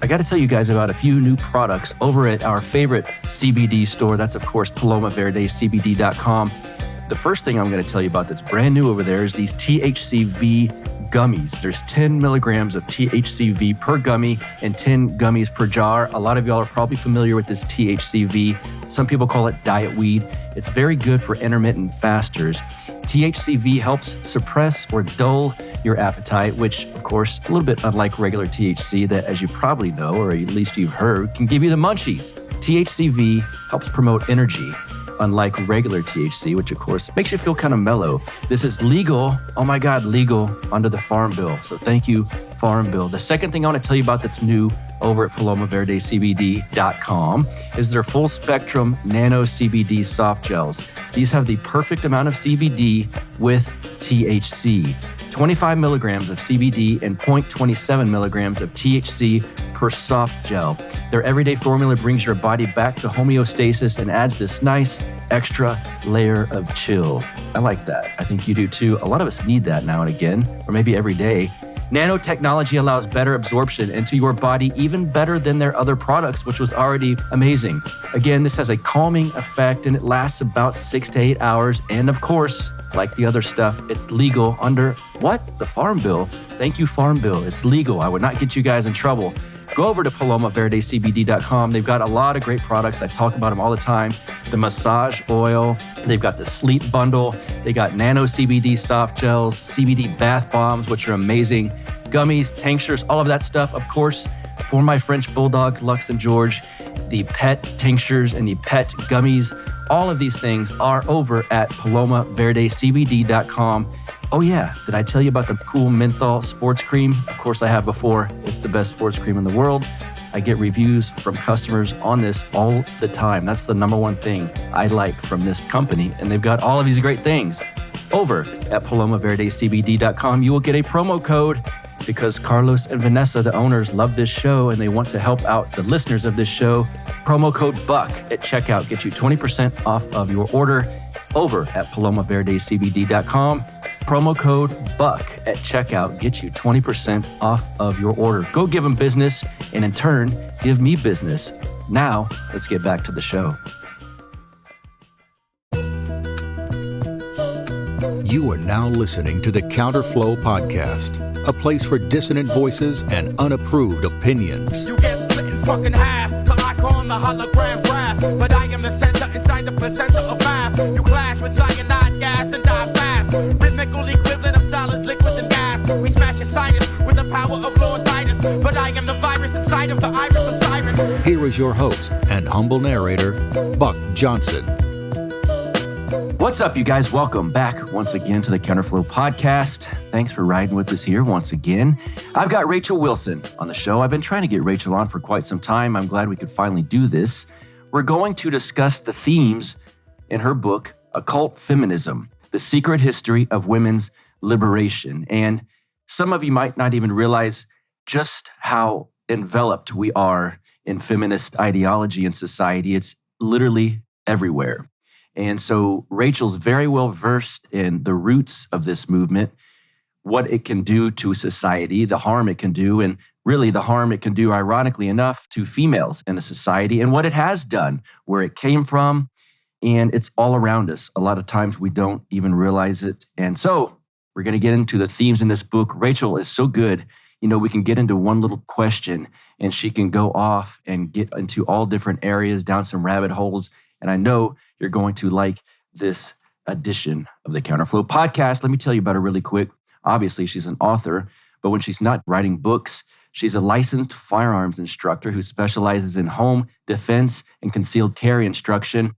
I got to tell you guys about a few new products over at our favorite CBD store. That's, of course, PalomaVerdeCBD.com. The first thing I'm going to tell you about that's brand new over there is these THCV gummies. There's 10 milligrams of THCV per gummy and 10 gummies per jar. A lot of y'all are probably familiar with this THCV. Some people call it diet weed. It's very good for intermittent fasters. THCV helps suppress or dull your appetite, which, of course, a little bit unlike regular THC that, as you probably know, or at least you've heard, can give you the munchies. THCV helps promote energy, unlike regular THC, which of course makes you feel kind of mellow. This is legal, oh my God, legal under the Farm Bill. So thank you, Farm Bill. The second thing I want to tell you about that's new over at PalomaVerdeCBD.com is their full spectrum nano CBD soft gels. These have the perfect amount of CBD with THC. 25 milligrams of CBD and 0.27 milligrams of THC per soft gel. Their everyday formula brings your body back to homeostasis and adds this nice extra layer of chill. I like that. I think you do too. A lot of us need that now and again, or maybe every day. Nanotechnology allows better absorption into your body, even better than their other products, which was already amazing. Again, this has a calming effect and it lasts about 6 to 8 hours. And of course, like the other stuff, it's legal under what? The Farm Bill. Thank you, Farm Bill. It's legal. I would not get you guys in trouble. Go over to PalomaVerdeCBD.com. They've got a lot of great products. I talk about them all the time. The massage oil. They've got the sleep bundle. They got nano CBD soft gels, CBD bath bombs, which are amazing. Gummies, tinctures, all of that stuff. Of course, for my French bulldogs, Lux and George, the pet tinctures and the pet gummies. All of these things are over at PalomaVerdeCBD.com. Oh yeah, did I tell you about the cool menthol sports cream? Of course I have before. It's the best sports cream in the world. I get reviews from customers on this all the time. That's the number one thing I like from this company. And they've got all of these great things. Over at PalomaVerdeCBD.com, you will get a promo code because Carlos and Vanessa, the owners, love this show and they want to help out the listeners of this show. Promo code BUCK at checkout gets you 20% off of your order over at PalomaVerdeCBD.com. Promo code BUCK at checkout gets you 20% off of your order. Go give them business and in turn, give me business. Now, let's get back to the show. You are now listening to the Counterflow podcast, a place for dissonant voices and unapproved opinions. You get split in fucking half, the icon, the hologram graph, but I am the center inside the placenta of math. You clash with cyanide gas and die fast. Rhythmical equivalent of solids, liquid and gas. We smash your sinus with the power of Lord Titus, but I am the virus inside of the iris of Cyrus. Here is your host and humble narrator, Buck Johnson. What's up, you guys? Welcome back once again to the Counterflow podcast. Thanks for riding with us here once again. I've got Rachel Wilson on the show. I've been trying to get Rachel on for quite some time. I'm glad we could finally do this. We're going to discuss the themes in her book, Occult Feminism, The Secret History of Women's Liberation. And some of you might not even realize just how enveloped we are in feminist ideology in society. It's literally everywhere. And so Rachel's very well versed in the roots of this movement, what it can do to society, the harm it can do, and really the harm it can do, ironically enough, to females in a society, and what it has done, where it came from, and it's all around us. A lot of times we don't even realize it. And so we're going to get into the themes in this book. Rachel is so good. You know, we can get into one little question, and she can go off and get into all different areas, down some rabbit holes. And I know you're going to like this edition of the Counterflow podcast. Let me tell you about her really quick. Obviously, she's an author, but when she's not writing books, she's a licensed firearms instructor who specializes in home defense and concealed carry instruction.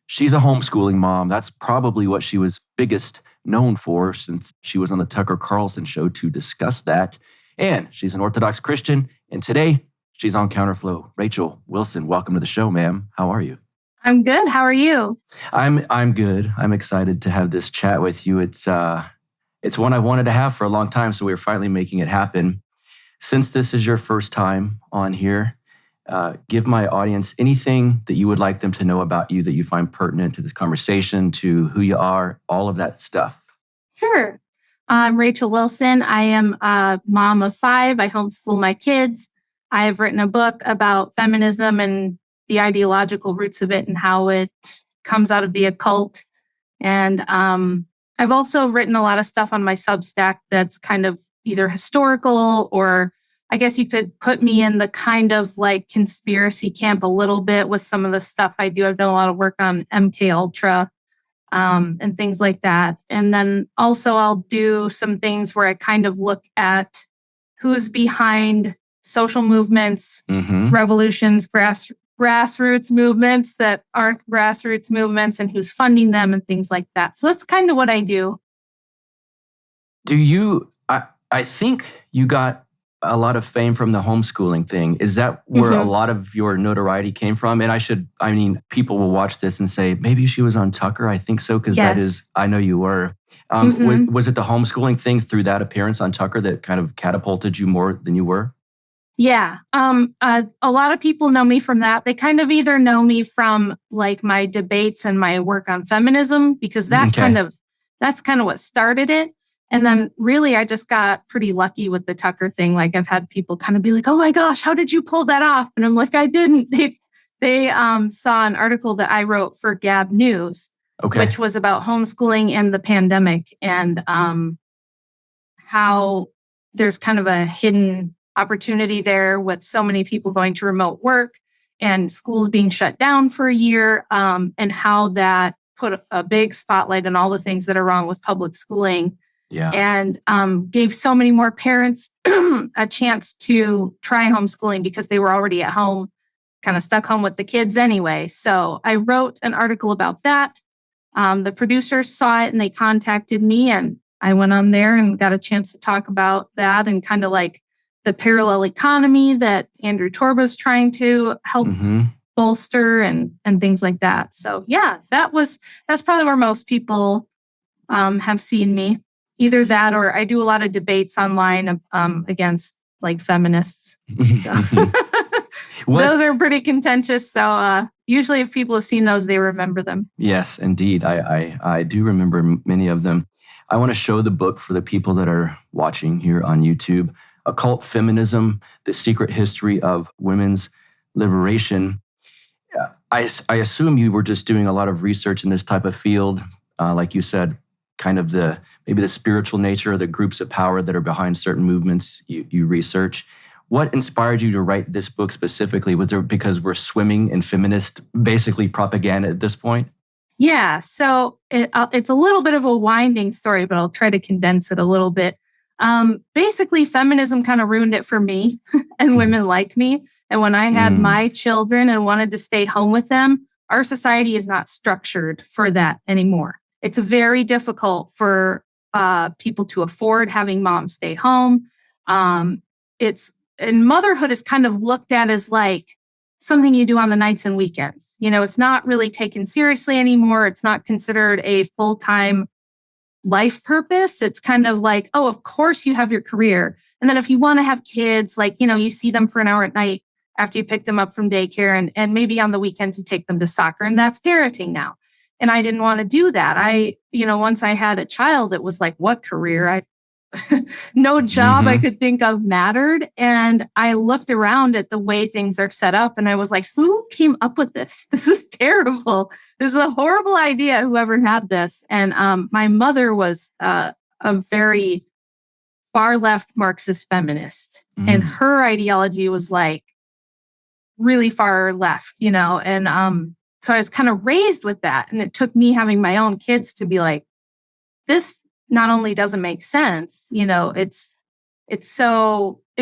She's a homeschooling mom. That's probably what she was biggest known for, since she was on the Tucker Carlson show to discuss that. And she's an Orthodox Christian. And today, she's on Counterflow. Rachel Wilson, welcome to the show, ma'am. How are you? I'm good. How are you? I'm good. I'm excited to have this chat with you. It's one I wanted to have for a long time, so we're finally making it happen. Since this is your first time on here, give my audience anything that you would like them to know about you that you find pertinent to this conversation, to who you are, all of that stuff. Sure. I'm Rachel Wilson. I am a mom of 5. I homeschool my kids. I've written a book about feminism and the ideological roots of it and how it comes out of the occult. And I've also written a lot of stuff on my Substack that's kind of either historical, or I guess you could put me in the kind of like conspiracy camp a little bit with some of the stuff I do. I've done a lot of work on MK Ultra and things like that. And then also I'll do some things where I kind of look at who's behind social movements, revolutions, grassroots movements that aren't grassroots movements, and who's funding them and things like that. So that's kind of what I do. I think you got a lot of fame from the homeschooling thing. Is that where a lot of your notoriety came from? And people will watch this and say, maybe she was on Tucker. I think so, because that is, I know you were. Was it the homeschooling thing through that appearance on Tucker that kind of catapulted you more than you were? Yeah. A lot of people know me from that. They kind of either know me from like my debates and my work on feminism, because that's kind of what started it. And then really, I just got pretty lucky with the Tucker thing. Like I've had people kind of be like, oh my gosh, how did you pull that off? And I'm like, I didn't. They saw an article that I wrote for Gab News, which was about homeschooling and the pandemic, and how there's kind of a hidden opportunity there with so many people going to remote work and schools being shut down for a year, and how that put a big spotlight on all the things that are wrong with public schooling. Yeah. And gave so many more parents a chance to try homeschooling because they were already at home, kind of stuck home with the kids anyway. So I wrote an article about that. The producers saw it and they contacted me, and I went on there and got a chance to talk about that and kind of like the parallel economy that Andrew Torba's trying to help bolster and things like that. So yeah, that's probably where most people have seen me. Either that, or I do a lot of debates online against like feminists. So. Those are pretty contentious. So usually if people have seen those, they remember them. Yes, indeed. I do remember many of them. I want to show the book for the people that are watching here on YouTube. Occult Feminism, The Secret History of Women's Liberation. I assume you were just doing a lot of research in this type of field. Like you said, kind of maybe the spiritual nature of the groups of power that are behind certain movements you research. What inspired you to write this book specifically? Was there because we're swimming in feminist, basically propaganda at this point? Yeah, so it's a little bit of a winding story, but I'll try to condense it a little bit. Basically, feminism kind of ruined it for me and women like me. And when I had my children and wanted to stay home with them, our society is not structured for that anymore. It's very difficult for people to afford having moms stay home. And motherhood is kind of looked at as like something you do on the nights and weekends. You know, it's not really taken seriously anymore. It's not considered a full-time life purpose. It's kind of like, oh, of course you have your career. And then if you want to have kids, like, you know, you see them for an hour at night after you pick them up from daycare, and maybe on the weekends you take them to soccer, and that's parenting now. And I didn't want to do that. Once I had a child, it was like, what career? No job I could think of mattered. And I looked around at the way things are set up, and I was like, who came up with this? This is terrible. This is a horrible idea, whoever had this. And my mother was a very far left Marxist feminist. And her ideology was like really far left, and so I was kind of raised with that. And it took me having my own kids to be like, this not only doesn't make sense, it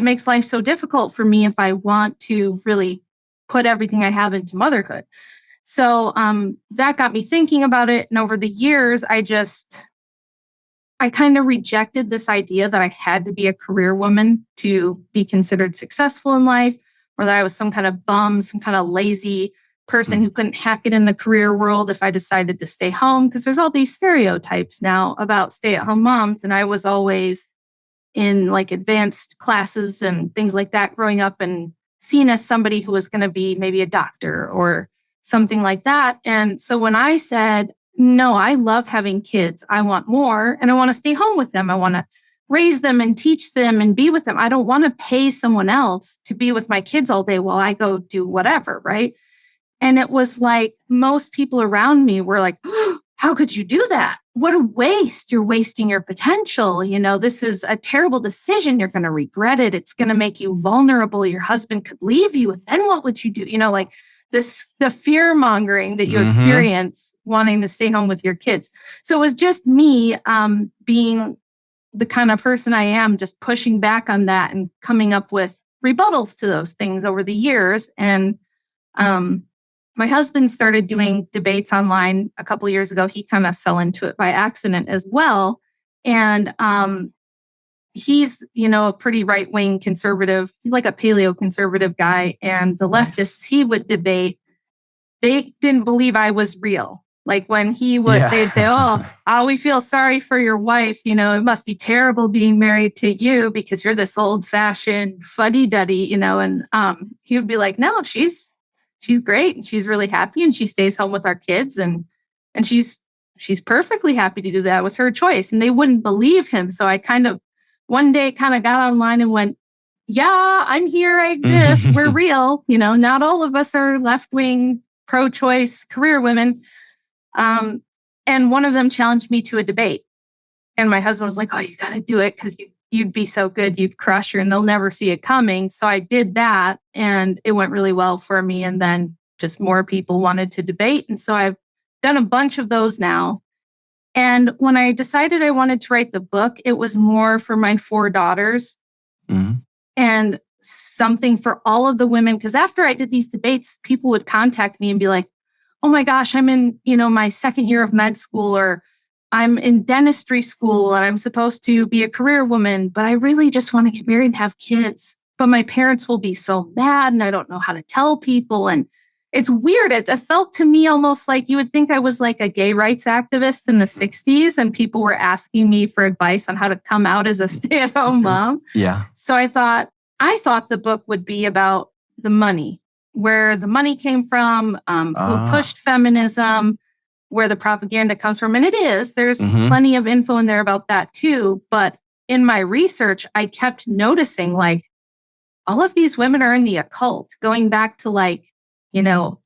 makes life so difficult for me if I want to really put everything I have into motherhood. So that got me thinking about it. And over the years, I kind of rejected this idea that I had to be a career woman to be considered successful in life, or that I was some kind of bum, some kind of lazy person who couldn't hack it in the career world if I decided to stay home, because there's all these stereotypes now about stay-at-home moms. And I was always in like advanced classes and things like that growing up, and seen as somebody who was going to be maybe a doctor or something like that. And so when I said, no, I love having kids, I want more, and I want to stay home with them, I want to raise them and teach them and be with them. I don't want to pay someone else to be with my kids all day while I go do whatever, right? And it was like most people around me were like, oh, how could you do that? What a waste. You're wasting your potential. This is a terrible decision. You're going to regret it. It's going to make you vulnerable. Your husband could leave you. And then what would you do? Like the fear mongering that you experience wanting to stay home with your kids. So it was just me being the kind of person I am, just pushing back on that and coming up with rebuttals to those things over the years. And my husband started doing debates online a couple of years ago. He kind of fell into it by accident as well. And he's, a pretty right-wing conservative. He's like a paleo-conservative guy. And the leftists he would debate, they didn't believe I was real. Like when they'd say, oh, we feel sorry for your wife. It must be terrible being married to you because you're this old-fashioned fuddy-duddy, and he would be like, no, she's great and she's really happy and she stays home with our kids and she's perfectly happy to do that. It was her choice. And they wouldn't believe him. So I one day got online and went, yeah, I'm here. I exist. We're real. Not all of us are left-wing, pro-choice career women. And one of them challenged me to a debate. And my husband was like, oh, you got to do it because you'd be so good. You'd crush her and they'll never see it coming. So I did that and it went really well for me. And then just more people wanted to debate. And so I've done a bunch of those now. And when I decided I wanted to write the book, it was more for my 4 daughters and something for all of the women. Because after I did these debates, people would contact me and be like, oh my gosh, I'm in, my second year of med school, or I'm in dentistry school and I'm supposed to be a career woman, but I really just want to get married and have kids. But my parents will be so mad and I don't know how to tell people. And it's weird. It felt to me almost like you would think I was like a gay rights activist in the 60s and people were asking me for advice on how to come out as a stay-at-home mom. Yeah. So I thought the book would be about the money, where the money came from, who pushed feminism, where the propaganda comes from. And it is. There's plenty of info in there about that too. But in my research, I kept noticing all of these women are in the occult, going back to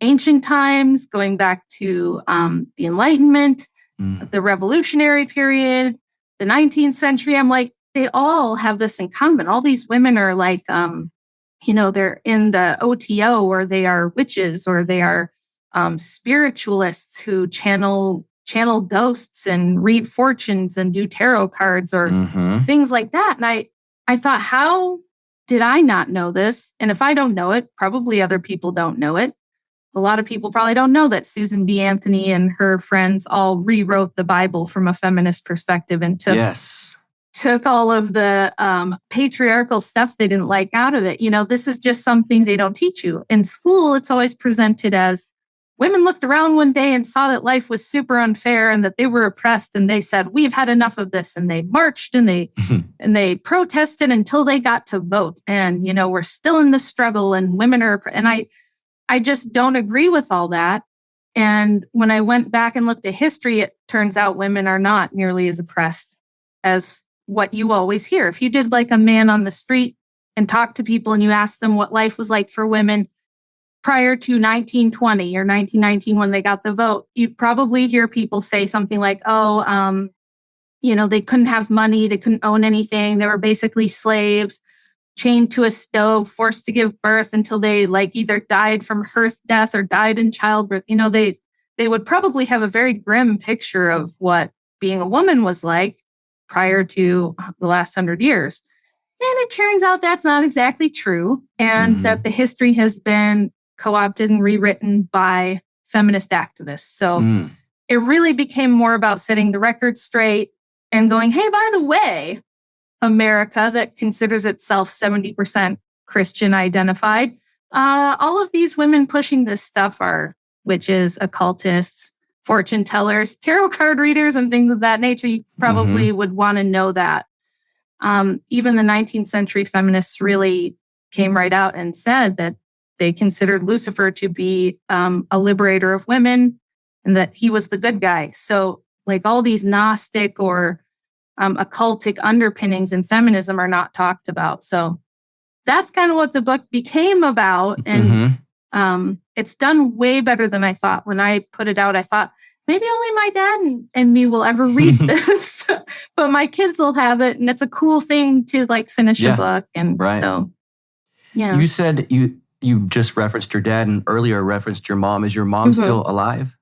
ancient times, going back to the Enlightenment, the Revolutionary period, the 19th century. I'm like, they all have this in common. All these women are they're in the OTO, or they are witches, or they are spiritualists who channel ghosts and read fortunes and do tarot cards or things like that. And I thought, how did I not know this? And if I don't know it, probably other people don't know it. A lot of people probably don't know that Susan B. Anthony and her friends all rewrote the Bible from a feminist perspective and took all of the patriarchal stuff they didn't like out of it. This is just something they don't teach you. In school, it's always presented as women looked around one day and saw that life was super unfair and that they were oppressed. And they said, we've had enough of this. And they marched and they protested until they got to vote. And, we're still in the struggle and women are, and I just don't agree with all that. And when I went back and looked at history, it turns out women are not nearly as oppressed as what you always hear. If you did a man on the street and talked to people and you asked them what life was like for women prior to 1920 or 1919 when they got the vote, you'd probably hear people say something like, they couldn't have money, they couldn't own anything, they were basically slaves, chained to a stove, forced to give birth until they either died from birth death or died in childbirth. They would probably have a very grim picture of what being a woman was like prior to the last 100 years. And it turns out that's not exactly true, and that the history has been co-opted and rewritten by feminist activists. So it really became more about setting the record straight and going, hey, by the way, America that considers itself 70% Christian identified, all of these women pushing this stuff are witches, occultists, fortune tellers, tarot card readers, and things of that nature. You probably would want to know that. Even the 19th century feminists really came right out and said that they considered Lucifer to be a liberator of women and that he was the good guy. So all these Gnostic or occultic underpinnings in feminism are not talked about. So that's kind of what the book became about. And it's done way better than I thought. When I put it out, I thought, maybe only my dad and me will ever read this, but my kids will have it. And it's a cool thing to like finish a book. And so, yeah. You said you just referenced your dad and earlier referenced your mom. Is your mom still alive?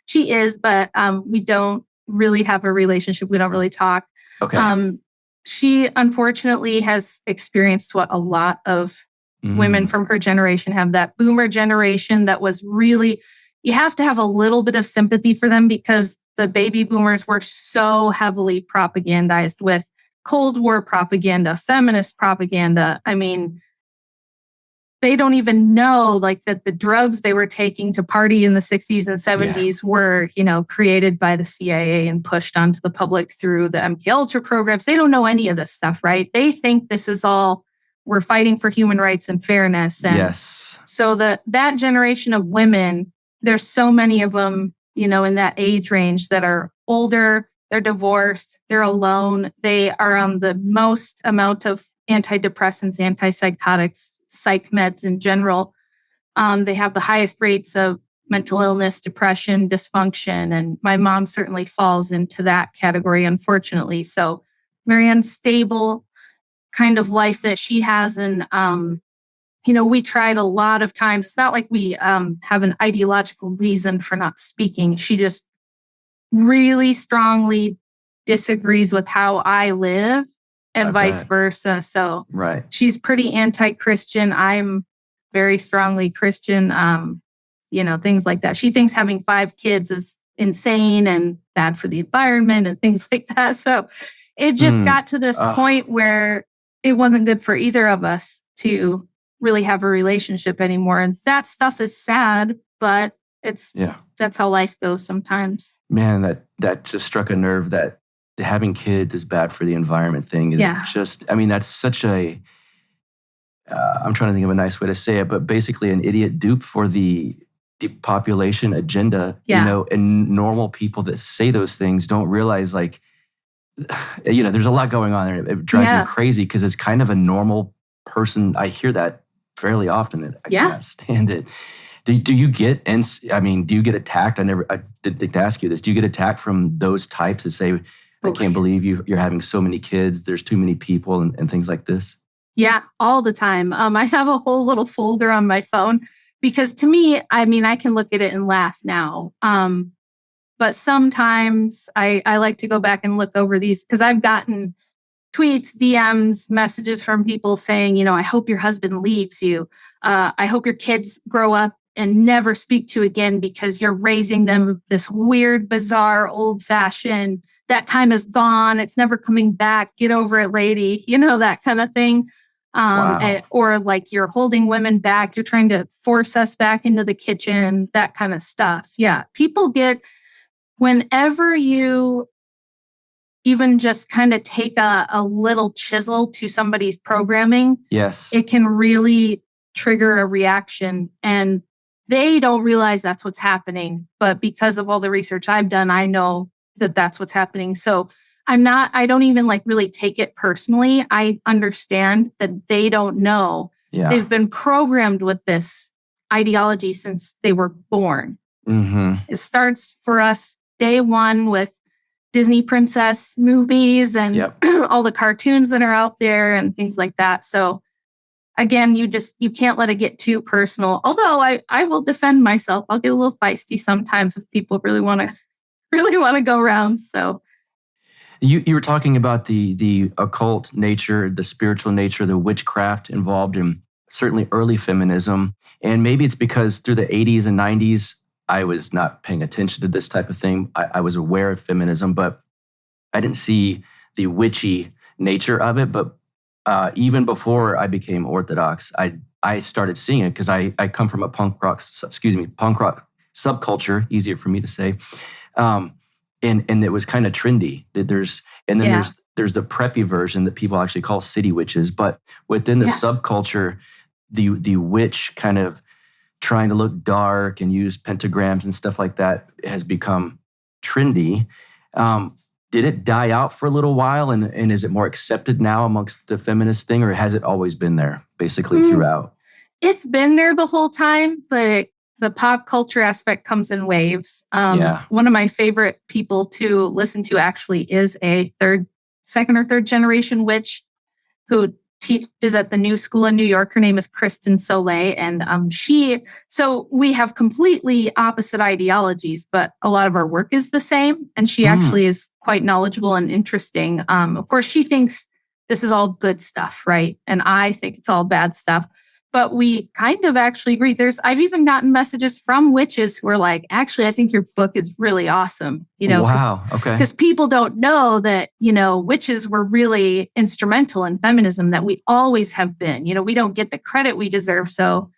She is, but we don't really have a relationship. We don't really talk. Okay. She unfortunately has experienced what a lot of women from her generation have, that boomer generation that was really, you have to have a little bit of sympathy for them because the baby boomers were so heavily propagandized with Cold War propaganda, feminist propaganda. I mean, they don't even know like that the drugs they were taking to party in the 60s and 70s were, created by the CIA and pushed onto the public through the MK Ultra programs. They don't know any of this stuff, right? They think this is all, we're fighting for human rights and fairness. And so that generation of women, there's so many of them, in that age range that are older, they're divorced, they're alone, they are on the most amount of antidepressants, antipsychotics, psych meds in general. They have the highest rates of mental illness, depression, dysfunction. And my mom certainly falls into that category, unfortunately. So very unstable kind of life that she has. And, we tried a lot of times. It's not like we have an ideological reason for not speaking. She just really strongly disagrees with how I live and vice versa. So she's pretty anti-Christian. I'm very strongly Christian, things like that. She thinks having 5 kids is insane and bad for the environment and things like that. So it just got to this point where it wasn't good for either of us to really have a relationship anymore. And that stuff is sad, but that's how life goes sometimes. Man, that just struck a nerve, that having kids is bad for the environment thing is just, that's such a, I'm trying to think of a nice way to say it, but basically an idiot dupe for the depopulation agenda, and normal people that say those things don't realize like, there's a lot going on there. It drives me crazy because it's kind of a normal person. I hear that fairly often and I can't stand it. Do you get attacked? I didn't think to ask you this. Do you get attacked from those types that say, I can't believe you're having so many kids, there's too many people and things like this? Yeah, all the time. I have a whole little folder on my phone because to me, I can look at it and laugh now. But sometimes I like to go back and look over these because I've gotten tweets, DMs, messages from people saying, I hope your husband leaves you. I hope your kids grow up and never speak to you again because you're raising them this weird, bizarre, old-fashioned, that time is gone. It's never coming back. Get over it, lady. That kind of thing. Or like you're holding women back. You're trying to force us back into the kitchen, that kind of stuff. Yeah. People get, whenever you even just kind of take a little chisel to somebody's programming, it can really trigger a reaction. And they don't realize that's what's happening. But because of all the research I've done, I know that that's what's happening. So I don't even like really take it personally. I understand that they don't know. They've been programmed with this ideology since they were born. It starts for us day one with Disney princess movies and all the cartoons that are out there and things like that. So again, you can't let it get too personal. Although I will defend myself. I'll get a little feisty sometimes if people really want to go around. So you were talking about the occult nature, the spiritual nature, the witchcraft involved in certainly early feminism. And maybe it's because through the 80s and 90s, I was not paying attention to this type of thing. I was aware of feminism, but I didn't see the witchy nature of it. But even before I became Orthodox, I started seeing it because I come from a punk rock subculture, easier for me to say. And it was kind of trendy. There's the preppy version that people actually call city witches. But within the subculture, the witch kind of trying to look dark and use pentagrams and stuff like that has become trendy. did it die out for a little while? And is it more accepted now amongst the feminist thing, or has it always been there basically throughout? It's been there the whole time, but the pop culture aspect comes in waves. One of my favorite people to listen to actually is a second or third generation witch who teaches at the New School in New York. Her name is Kristen Soleil. And so we have completely opposite ideologies, but a lot of our work is the same. And she actually is quite knowledgeable and interesting. Of course, she thinks this is all good stuff, right? And I think it's all bad stuff. But we kind of actually agree. I've even gotten messages from witches who are like, actually, I think your book is really awesome. Wow. Okay. Because people don't know that, witches were really instrumental in feminism, that we always have been. We don't get the credit we deserve. So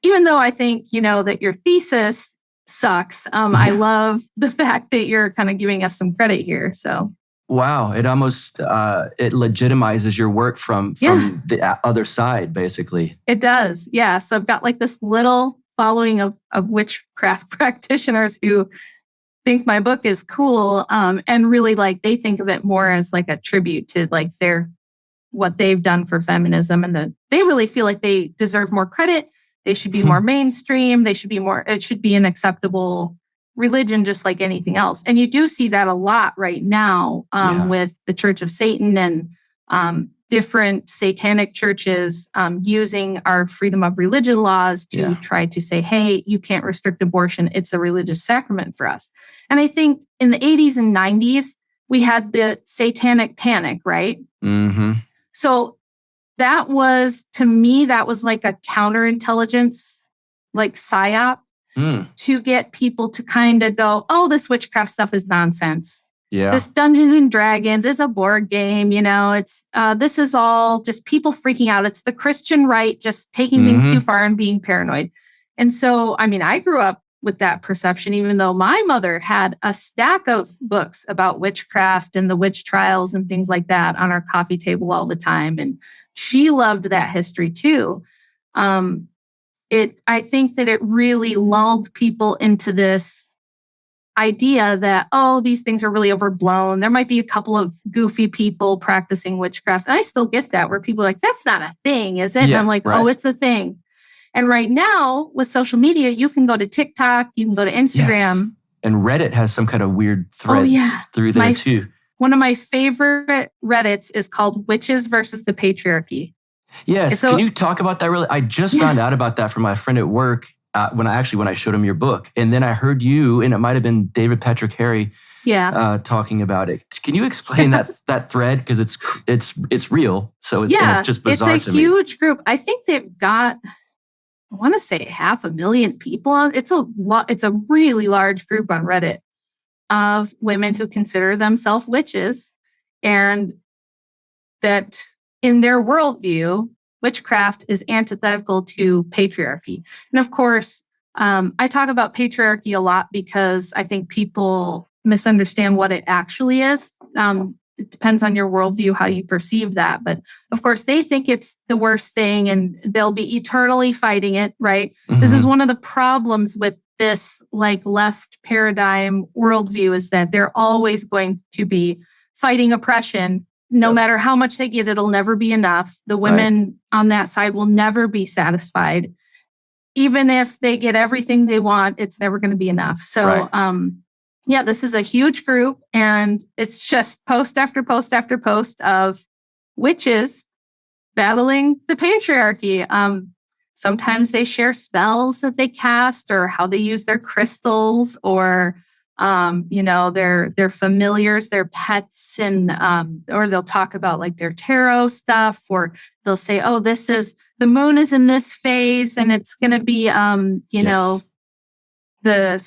even though I think, that your thesis sucks, I love the fact that you're kind of giving us some credit here. So. Wow. It almost, it legitimizes your work from the other side, basically. It does. Yeah. So I've got like this little following of witchcraft practitioners who think my book is cool. And really like, they think of it more as like a tribute to like what they've done for feminism. And they really feel like they deserve more credit. They should be more mainstream. It should be an acceptable religion, just like anything else. And you do see that a lot right now with the Church of Satan and different satanic churches using our freedom of religion laws to try to say, hey, you can't restrict abortion. It's a religious sacrament for us. And I think in the 80s and 90s, we had the satanic panic, right? Mm-hmm. So that was, to me, that was like a counterintelligence, like PSYOP. To get people to kind of go, oh, this witchcraft stuff is nonsense. Yeah. This Dungeons and Dragons is a board game. It's this is all just people freaking out. It's the Christian right just taking things too far and being paranoid. And so, I mean, I grew up with that perception, even though my mother had a stack of books about witchcraft and the witch trials and things like that on our coffee table all the time. And she loved that history too. I think that it really lulled people into this idea that, oh, these things are really overblown. There might be a couple of goofy people practicing witchcraft. And I still get that, where people are like, that's not a thing, is it? And I'm like, oh, it's a thing. And right now with social media, you can go to TikTok, you can go to Instagram. Yes. And Reddit has some kind of weird thread through there too. One of my favorite Reddits is called Witches versus the Patriarchy. Yes. So, can you talk about that really? I just found out about that from my friend at work when I showed him your book. And then I heard you, and it might have been David Patrick Harry talking about it. Can you explain that thread? Because it's real. So it's just bizarre to me. It's a huge group. I think they've got, I want to say 500,000 people on. It's a really large group on Reddit of women who consider themselves witches, and that in their worldview, witchcraft is antithetical to patriarchy. And of course, I talk about patriarchy a lot because I think people misunderstand what it actually is. It depends on your worldview, how you perceive that. But of course, they think it's the worst thing and they'll be eternally fighting it, right? Mm-hmm. This is one of the problems with this like left paradigm worldview, is that they're always going to be fighting oppression. No matter how much they get, it'll never be enough. The women on that side will never be satisfied. Even if they get everything they want, it's never going to be enough. So, this is a huge group, and it's just post after post after post of witches battling the patriarchy. Sometimes they share spells that they cast, or how they use their crystals, or their familiars, their pets, and or they'll talk about like their tarot stuff, or they'll say, oh, the moon is in this phase and it's going to be, the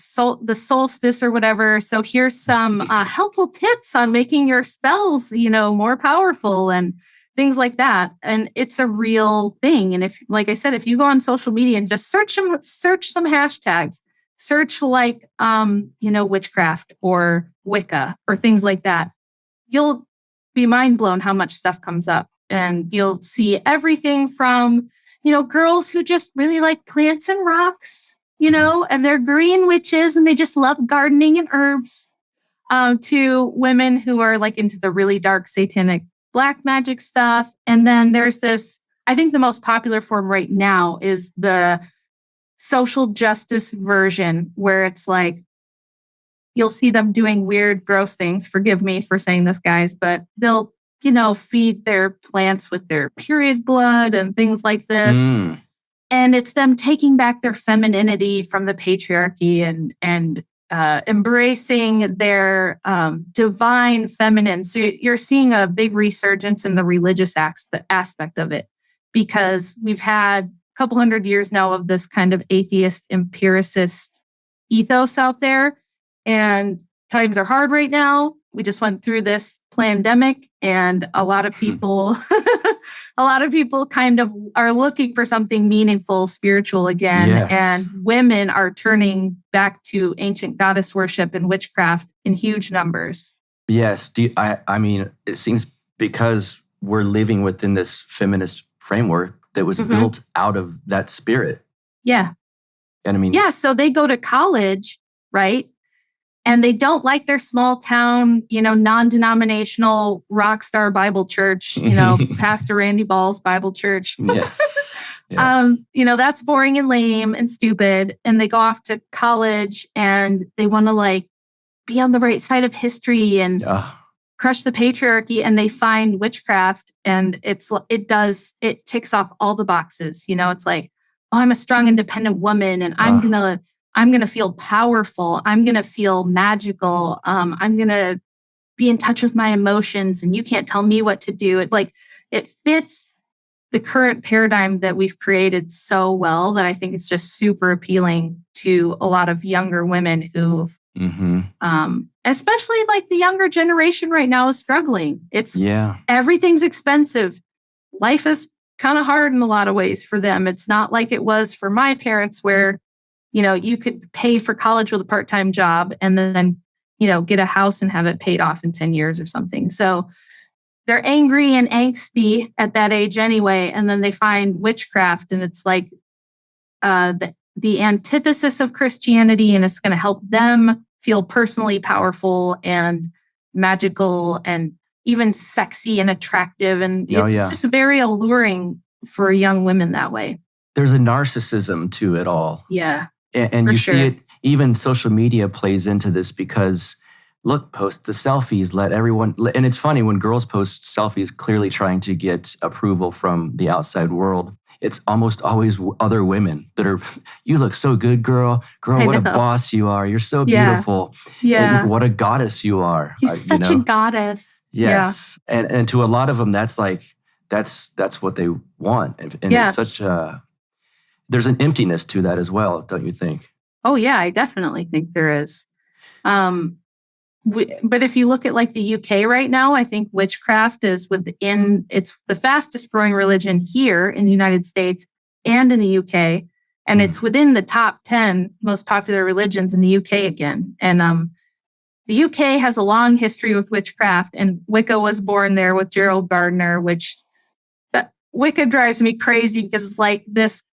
solstice or whatever. So here's some helpful tips on making your spells, more powerful and things like that. And it's a real thing. And if, like I said, if you go on social media and just search some hashtags, search like, witchcraft or Wicca or things like that, you'll be mind blown how much stuff comes up. And you'll see everything from, girls who just really like plants and rocks, and they're green witches and they just love gardening and herbs. to women who are like into the really dark satanic black magic stuff. And then there's this, I think the most popular form right now is the social justice version, where it's like, you'll see them doing weird, gross things. Forgive me for saying this, guys, but they'll, feed their plants with their period blood and things like this. And it's them taking back their femininity from the patriarchy and embracing their divine feminine. So you're seeing a big resurgence in the religious aspect of it, because we've had a couple hundred years now of this kind of atheist empiricist ethos out there. And times are hard right now. We just went through this pandemic, and a lot of people kind of are looking for something meaningful, spiritual again. Yes. And women are turning back to ancient goddess worship and witchcraft in huge numbers. Yes. I mean, it seems because we're living within this feminist framework that was built out of that spirit. Yeah. And I mean, yeah. So they go to college, right? And they don't like their small town, non-denominational rock star Bible church, Pastor Randy Ball's Bible church. Yes. That's boring and lame and stupid. And they go off to college and they want to like be on the right side of history and crush the patriarchy. And they find witchcraft, and it ticks off all the boxes. It's like, oh, I'm a strong, independent woman, and I'm going to feel powerful. I'm going to feel magical. I'm going to be in touch with my emotions, and you can't tell me what to do. It fits the current paradigm that we've created so well that I think it's just super appealing to a lot of younger women who, especially like the younger generation right now, is struggling. Everything's expensive. Life is kind of hard in a lot of ways for them. It's not like it was for my parents, where you could pay for college with a part-time job and then, get a house and have it paid off in 10 years or something. So they're angry and angsty at that age anyway. And then they find witchcraft, and it's like the antithesis of Christianity, and it's going to help them feel personally powerful and magical and even sexy and attractive. And it's just very alluring for young women that way. There's a narcissism to it all. Yeah. And you see it, even social media plays into this, because look, post the selfies, let everyone, and it's funny when girls post selfies clearly trying to get approval from the outside world. It's almost always other women that are, you look so good, girl, what a boss you are. You're so beautiful. Yeah. And what a goddess you are. He's such a goddess. Yes. Yeah. And to a lot of them, that's what they want. And it's such there's an emptiness to that as well, don't you think? Oh, yeah, I definitely think there is. But if you look at like the UK right now, I think witchcraft is it's the fastest growing religion here in the United States and in the UK. And it's within the top 10 most popular religions in the UK again. And the UK has a long history with witchcraft, and Wicca was born there with Gerald Gardner, which Wicca drives me crazy because it's like this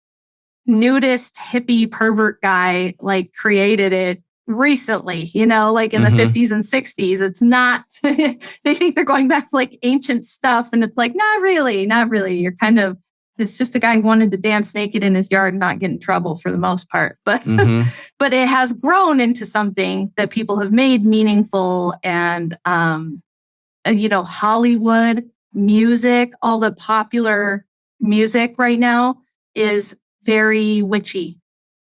nudist hippie pervert guy like created it recently, like in the 50s and 60s. It's not, they think they're going back to like ancient stuff. And it's like, not really. You're it's just a guy who wanted to dance naked in his yard and not get in trouble for the most part. But, but it has grown into something that people have made meaningful. And, Hollywood music, all the popular music right now is very witchy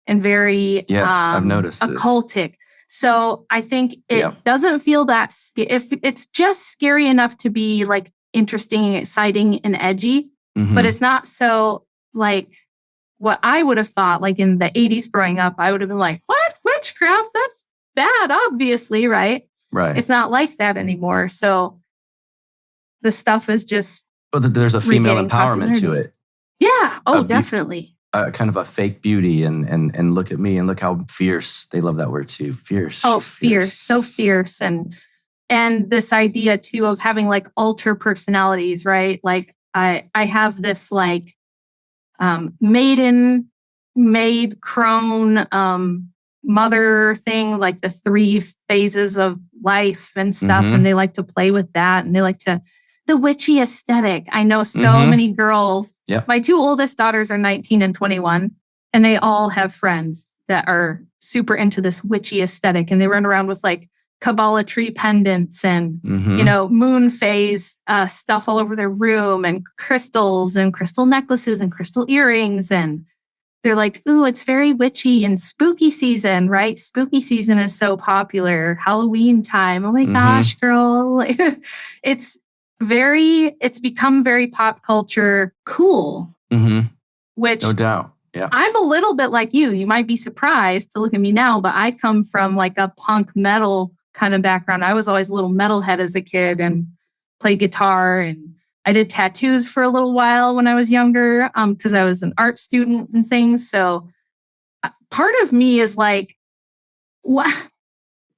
and very I've noticed occultic. So I think it doesn't feel that if it's just scary enough to be like interesting, exciting, and edgy, but it's not so like what I would have thought. Like in the 80s growing up, I would have been like, "What? Witchcraft? That's bad, obviously, right?" Right. It's not like that anymore. So the stuff is just. But there's a female empowerment to it. Yeah. Oh, definitely. Kind of a fake beauty, and look at me and look how fierce. They love that word too. Fierce. Oh, fierce. So fierce. And this idea too of having like alter personalities, right? Like I have this like maid crone mother thing, like the 3 phases of life and stuff. And they like to play with that. And they like the witchy aesthetic. I know so many girls. Yep. My 2 oldest daughters are 19 and 21, and they all have friends that are super into this witchy aesthetic. And they run around with like Kabbalah tree pendants and, moon phase stuff all over their room, and crystals and crystal necklaces and crystal earrings. And they're like, ooh, it's very witchy and spooky season, right? Spooky season is so popular. Halloween time. Oh my gosh, girl. It's become very pop culture cool. Which no doubt. Yeah. I'm a little bit like you. You might be surprised to look at me now, but I come from like a punk metal kind of background. I was always a little metalhead as a kid and played guitar, and I did tattoos for a little while when I was younger because I was an art student and things. So part of me is like, what?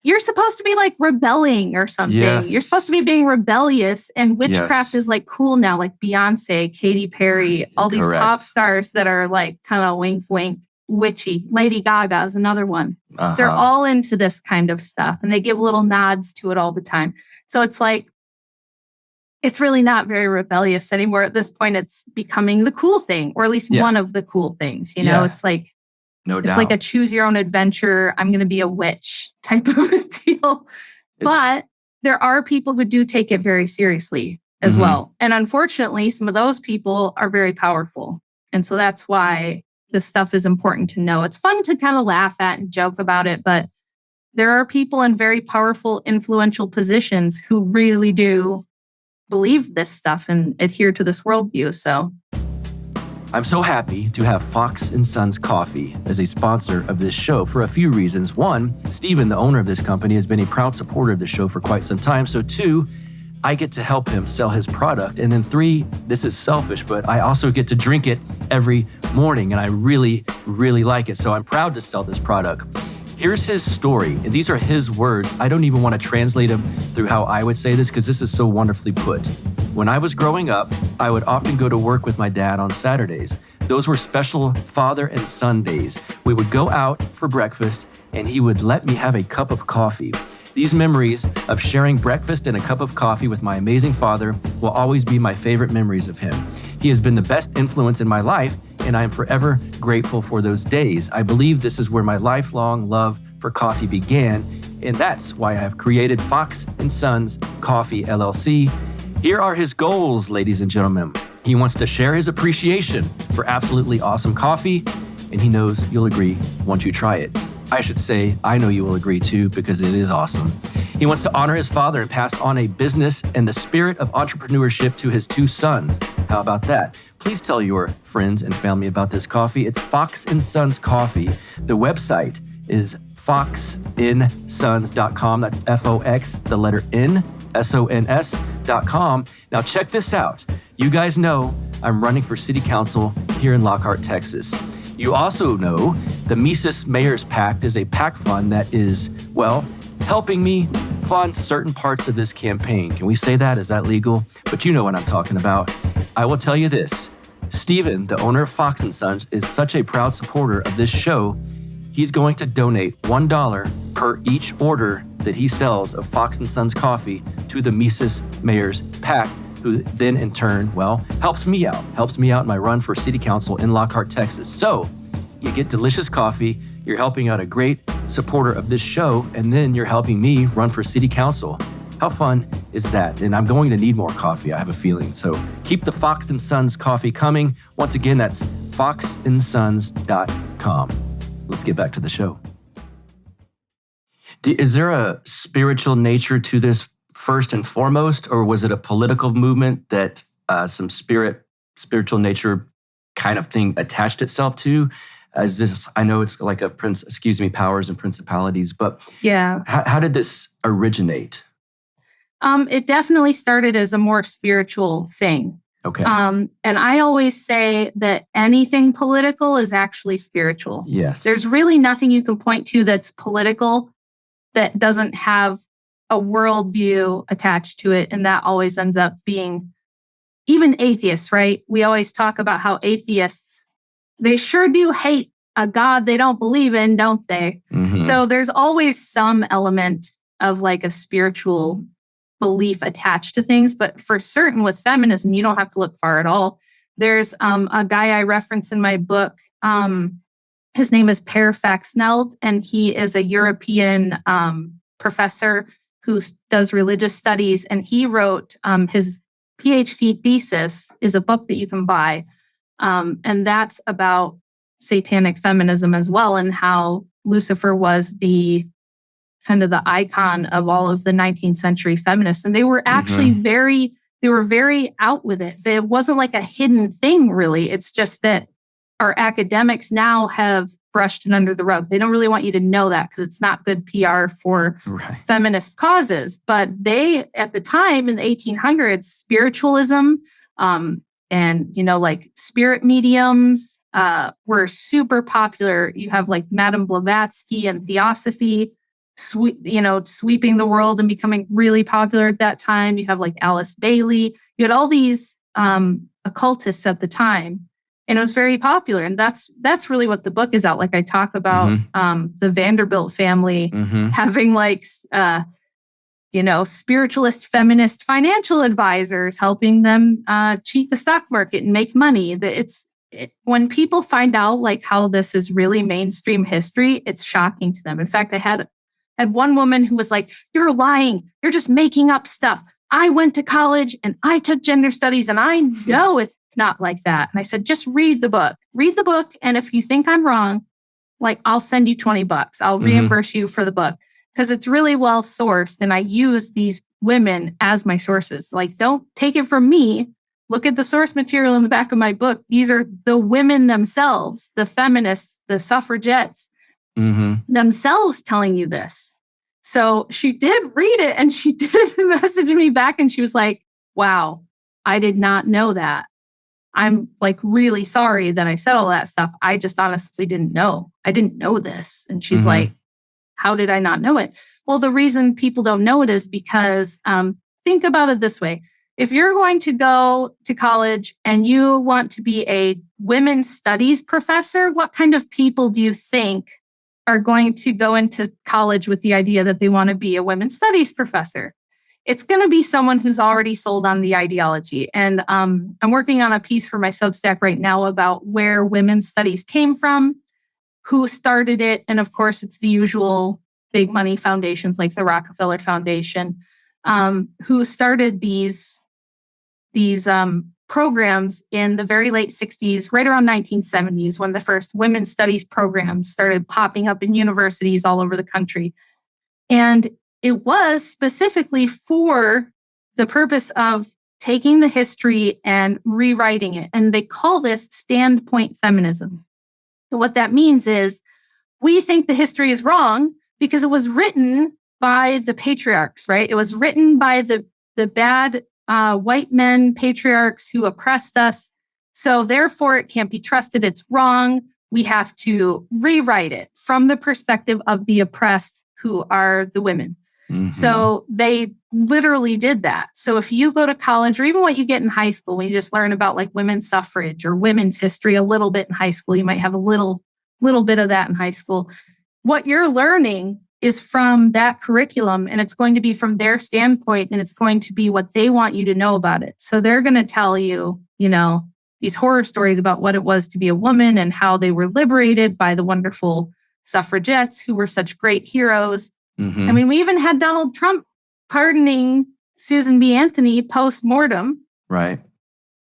You're supposed to be like rebelling or something. Yes. You're supposed to be being rebellious, and witchcraft is like cool now, like Beyonce, Katy Perry, all these pop stars that are like kind of wink, wink, witchy. Lady Gaga is another one. They're all into this kind of stuff, and they give little nods to it all the time. So it's like, it's really not very rebellious anymore. At this point, it's becoming the cool thing, or at least one of the cool things. You know, it's like, no doubt. It's like a choose your own adventure. I'm going to be a witch type of a deal. But there are people who do take it very seriously as well. And unfortunately, some of those people are very powerful. And so that's why this stuff is important to know. It's fun to kind of laugh at and joke about it, but there are people in very powerful, influential positions who really do believe this stuff and adhere to this worldview. So I'm so happy to have Fox & Sons Coffee as a sponsor of this show for a few reasons. 1, Stephen, the owner of this company, has been a proud supporter of the show for quite some time. So 2, I get to help him sell his product. And then 3, this is selfish, but I also get to drink it every morning. And I really, really like it. So I'm proud to sell this product. Here's his story. And these are his words. I don't even want to translate them through how I would say this because this is so wonderfully put. When I was growing up, I would often go to work with my dad on Saturdays. Those were special father and son days. We would go out for breakfast and he would let me have a cup of coffee. These memories of sharing breakfast and a cup of coffee with my amazing father will always be my favorite memories of him. He has been the best influence in my life, and I am forever grateful for those days. I believe this is where my lifelong love for coffee began, and that's why I have created Fox & Sons Coffee, LLC. Here are his goals, ladies and gentlemen. He wants to share his appreciation for absolutely awesome coffee, and he knows you'll agree once you try it. I should say, I know you will agree too, because it is awesome. He wants to honor his father and pass on a business and the spirit of entrepreneurship to his 2 sons. How about that? Please tell your friends and family about this coffee. It's Fox & Sons Coffee. The website is foxinsons.com. That's F-O-X, the letter N, S-O-N-S.com. Now check this out. You guys know I'm running for city council here in Lockhart, Texas. You also know the Mises Mayor's Pact is a PAC fund that is, well, helping me fund certain parts of this campaign. Can we say that? Is that legal? But you know what I'm talking about. I will tell you this. Stephen, the owner of Fox & Sons, is such a proud supporter of this show. He's going to donate $1 per each order that he sells of Fox & Sons coffee to the Mises Mayor's Pact, who then in turn, well, helps me out in my run for city council in Lockhart, Texas. So you get delicious coffee, you're helping out a great supporter of this show, and then you're helping me run for city council. How fun is that? And I'm going to need more coffee, I have a feeling. So keep the Fox & Sons coffee coming. Once again, that's foxinsons.com. Let's get back to the show. Is there a spiritual nature to this first and foremost, or was it a political movement that some spiritual nature kind of thing attached itself to? As this, I know it's like powers and principalities, but yeah, how did this originate? It definitely started as a more spiritual thing. Okay. And I always say that anything political is actually spiritual. Yes. There's really nothing you can point to that's political that doesn't have a worldview attached to it. And that always ends up being, even atheists, right? We always talk about how atheists, they sure do hate a God they don't believe in, don't they? Mhm. So there's always some element of like a spiritual belief attached to things. But for certain with feminism, you don't have to look far at all. There's a guy I reference in my book. His name is Per Faxneld, and he is a European professor who does religious studies. And he wrote his PhD thesis is a book that you can buy. And that's about satanic feminism as well, and how Lucifer was the kind of the icon of all of the 19th century feminists. And they were actually they were very out with it. It wasn't like a hidden thing, really. It's just that our academics now have brushed it under the rug. They don't really want you to know that because it's not good PR for feminist causes. But they, at the time in the 1800s, spiritualism and, like spirit mediums were super popular. You have like Madame Blavatsky and Theosophy, sweeping the world and becoming really popular at that time. You have like Alice Bailey. You had all these occultists at the time. And it was very popular. And that's really what the book is out. Like I talk about the Vanderbilt family having like, spiritualist feminist financial advisors helping them cheat the stock market and make money. When people find out like how this is really mainstream history, it's shocking to them. In fact, I had one woman who was like, "You're lying. You're just making up stuff. I went to college and I took gender studies and I know it's not like that." And I said, just read the book. Read the book. And if you think I'm wrong, like I'll send you $20. I'll reimburse you for the book because it's really well sourced. And I use these women as my sources. Like, don't take it from me. Look at the source material in the back of my book. These are the women themselves, the feminists, the suffragettes themselves telling you this. So she did read it and she did message me back and she was like, "Wow, I did not know that. I'm like really sorry that I said all that stuff. I just honestly didn't know. I didn't know this." And she's like, "How did I not know it?" Well, the reason people don't know it is because think about it this way. If you're going to go to college and you want to be a women's studies professor, what kind of people do you think are going to go into college with the idea that they want to be a women's studies professor? It's going to be someone who's already sold on the ideology. And I'm working on a piece for my Substack right now about where women's studies came from, who started it. And of course, it's the usual big money foundations like the Rockefeller Foundation, who started these programs in the very late 60s, right around 1970s, when the first women's studies programs started popping up in universities all over the country. And it was specifically for the purpose of taking the history and rewriting it. And they call this standpoint feminism. And what that means is we think the history is wrong because it was written by the patriarchs, right? It was written by the bad white men, patriarchs who oppressed us. So therefore, it can't be trusted. It's wrong. We have to rewrite it from the perspective of the oppressed, who are the women. So they literally did that. So if you go to college, or even what you get in high school, when you just learn about like women's suffrage or women's history a little bit in high school, you might have a little bit of that in high school. What you're learning is from that curriculum, and it's going to be from their standpoint, and it's going to be what they want you to know about it. So they're going to tell you, these horror stories about what it was to be a woman and how they were liberated by the wonderful suffragettes who were such great heroes. I mean, we even had Donald Trump pardoning Susan B. Anthony post-mortem. Right.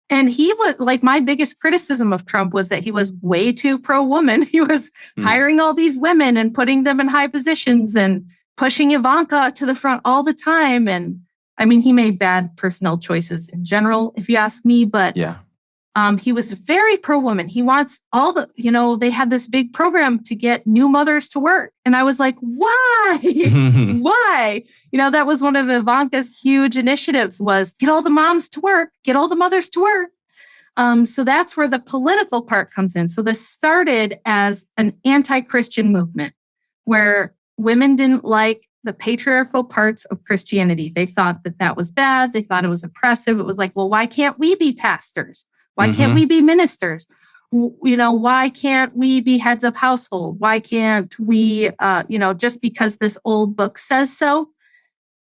And he was like, my biggest criticism of Trump was that he was way too pro-woman. He was hiring all these women and putting them in high positions and pushing Ivanka to the front all the time. And I mean, he made bad personnel choices in general, if you ask me, but he was very pro-woman. He wants all they had this big program to get new mothers to work. And I was like, why? Why? That was one of Ivanka's huge initiatives, was get all the moms to work, get all the mothers to work. So that's where the political part comes in. So this started as an anti-Christian movement where women didn't like the patriarchal parts of Christianity. They thought that was bad. They thought it was oppressive. It was like, well, why can't we be pastors? Why can't we be ministers? Why can't we be heads of household? Why can't we, just because this old book says so?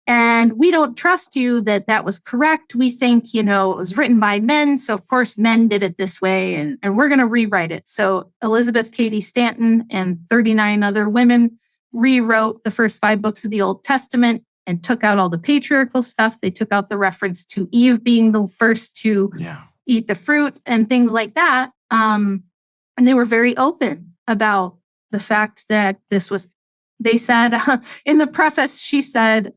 And we don't trust you that was correct. We think, it was written by men. So, of course, men did it this way, and we're going to rewrite it. So Elizabeth Cady Stanton and 39 other women rewrote the first 5 books of the Old Testament and took out all the patriarchal stuff. They took out the reference to Eve being the first to eat the fruit and things like that. And they were very open about the fact that they said, in the preface, she said,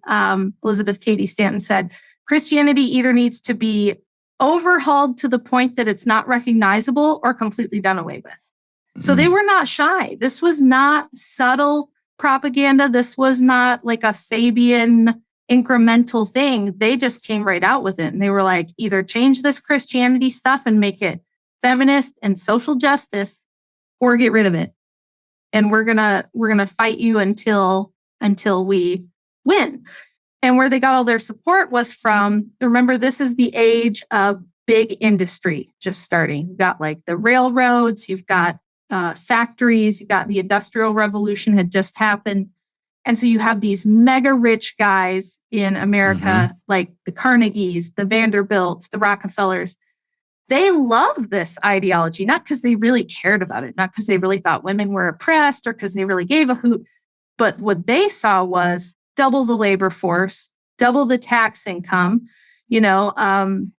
Elizabeth Cady Stanton said, Christianity either needs to be overhauled to the point that it's not recognizable or completely done away with. So they were not shy. This was not subtle propaganda. This was not like a Fabian incremental thing. They just came right out with it. And they were like, either change this Christianity stuff and make it feminist and social justice, or get rid of it. And we're gonna fight you until we win. And where they got all their support was from, remember, this is the age of big industry just starting. You've got like the railroads, you've got factories, you've got the Industrial Revolution had just happened. And so you have these mega rich guys in America, like the Carnegies, the Vanderbilts, the Rockefellers. They love this ideology, not because they really cared about it, not because they really thought women were oppressed or because they really gave a hoot. But what they saw was double the labor force, double the tax income, and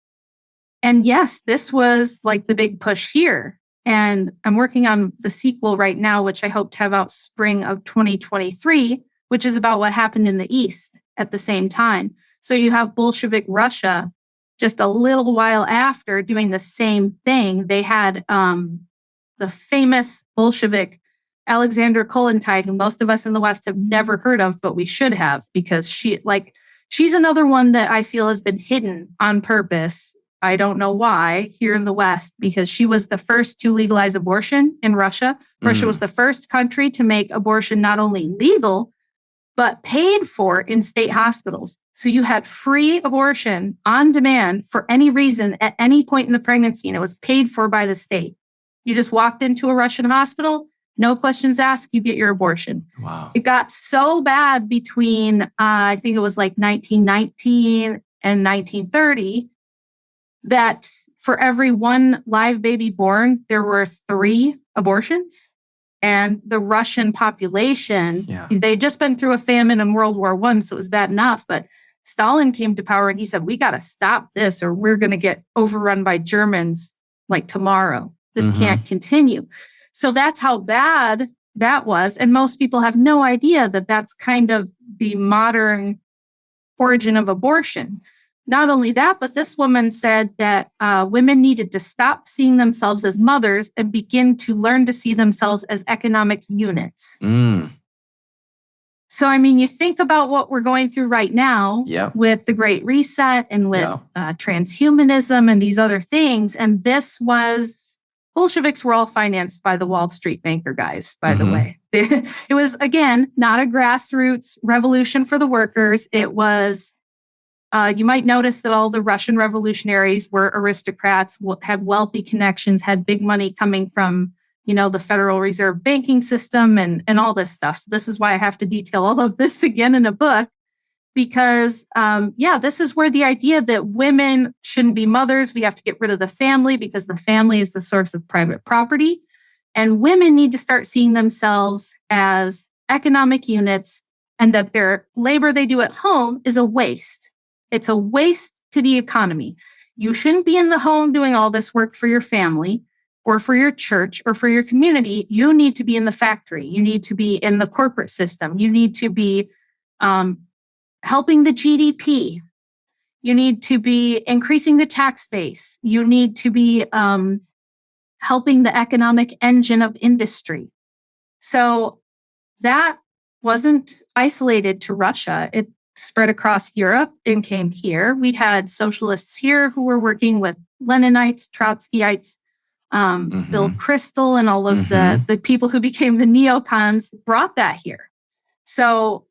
yes, this was like the big push here. And I'm working on the sequel right now, which I hope to have out spring of 2023, which is about what happened in the East at the same time. So you have Bolshevik Russia just a little while after doing the same thing. They had the famous Bolshevik Alexander Kollontai, who most of us in the West have never heard of, but we should have, because she's another one that I feel has been hidden on purpose. I don't know why here in the West, because she was the first to legalize abortion in Russia. Russia was the first country to make abortion not only legal, but paid for in state hospitals. So you had free abortion on demand for any reason at any point in the pregnancy, and it was paid for by the state. You just walked into a Russian hospital, no questions asked, you get your abortion. Wow. It got so bad between, I think it was like 1919 and 1930, that for every one live baby born, there were 3 abortions. And the Russian population, they'd just been through a famine in World War I, so it was bad enough. But Stalin came to power and he said, we got to stop this or we're going to get overrun by Germans like tomorrow. This can't continue. So that's how bad that was. And most people have no idea that that's kind of the modern origin of abortion. Not only that, but this woman said that women needed to stop seeing themselves as mothers and begin to learn to see themselves as economic units. So, I mean, you think about what we're going through right now with the Great Reset and with transhumanism and these other things. And Bolsheviks were all financed by the Wall Street banker guys, by the way. It was, again, not a grassroots revolution for the workers. It was... you might notice that all the Russian revolutionaries were aristocrats, had wealthy connections, had big money coming from, the Federal Reserve banking system and all this stuff. So this is why I have to detail all of this again in a book, because, this is where the idea that women shouldn't be mothers, we have to get rid of the family because the family is the source of private property. And women need to start seeing themselves as economic units and that their labor they do at home is a waste. It's a waste to the economy. You shouldn't be in the home doing all this work for your family or for your church or for your community. You need to be in the factory. You need to be in the corporate system. You need to be helping the GDP. You need to be increasing the tax base. You need to be helping the economic engine of industry. So that wasn't isolated to Russia. It spread across Europe and came here. We had socialists here who were working with Leninites, Trotskyites, Bill Kristol, and all of the people who became the neocons brought that here. So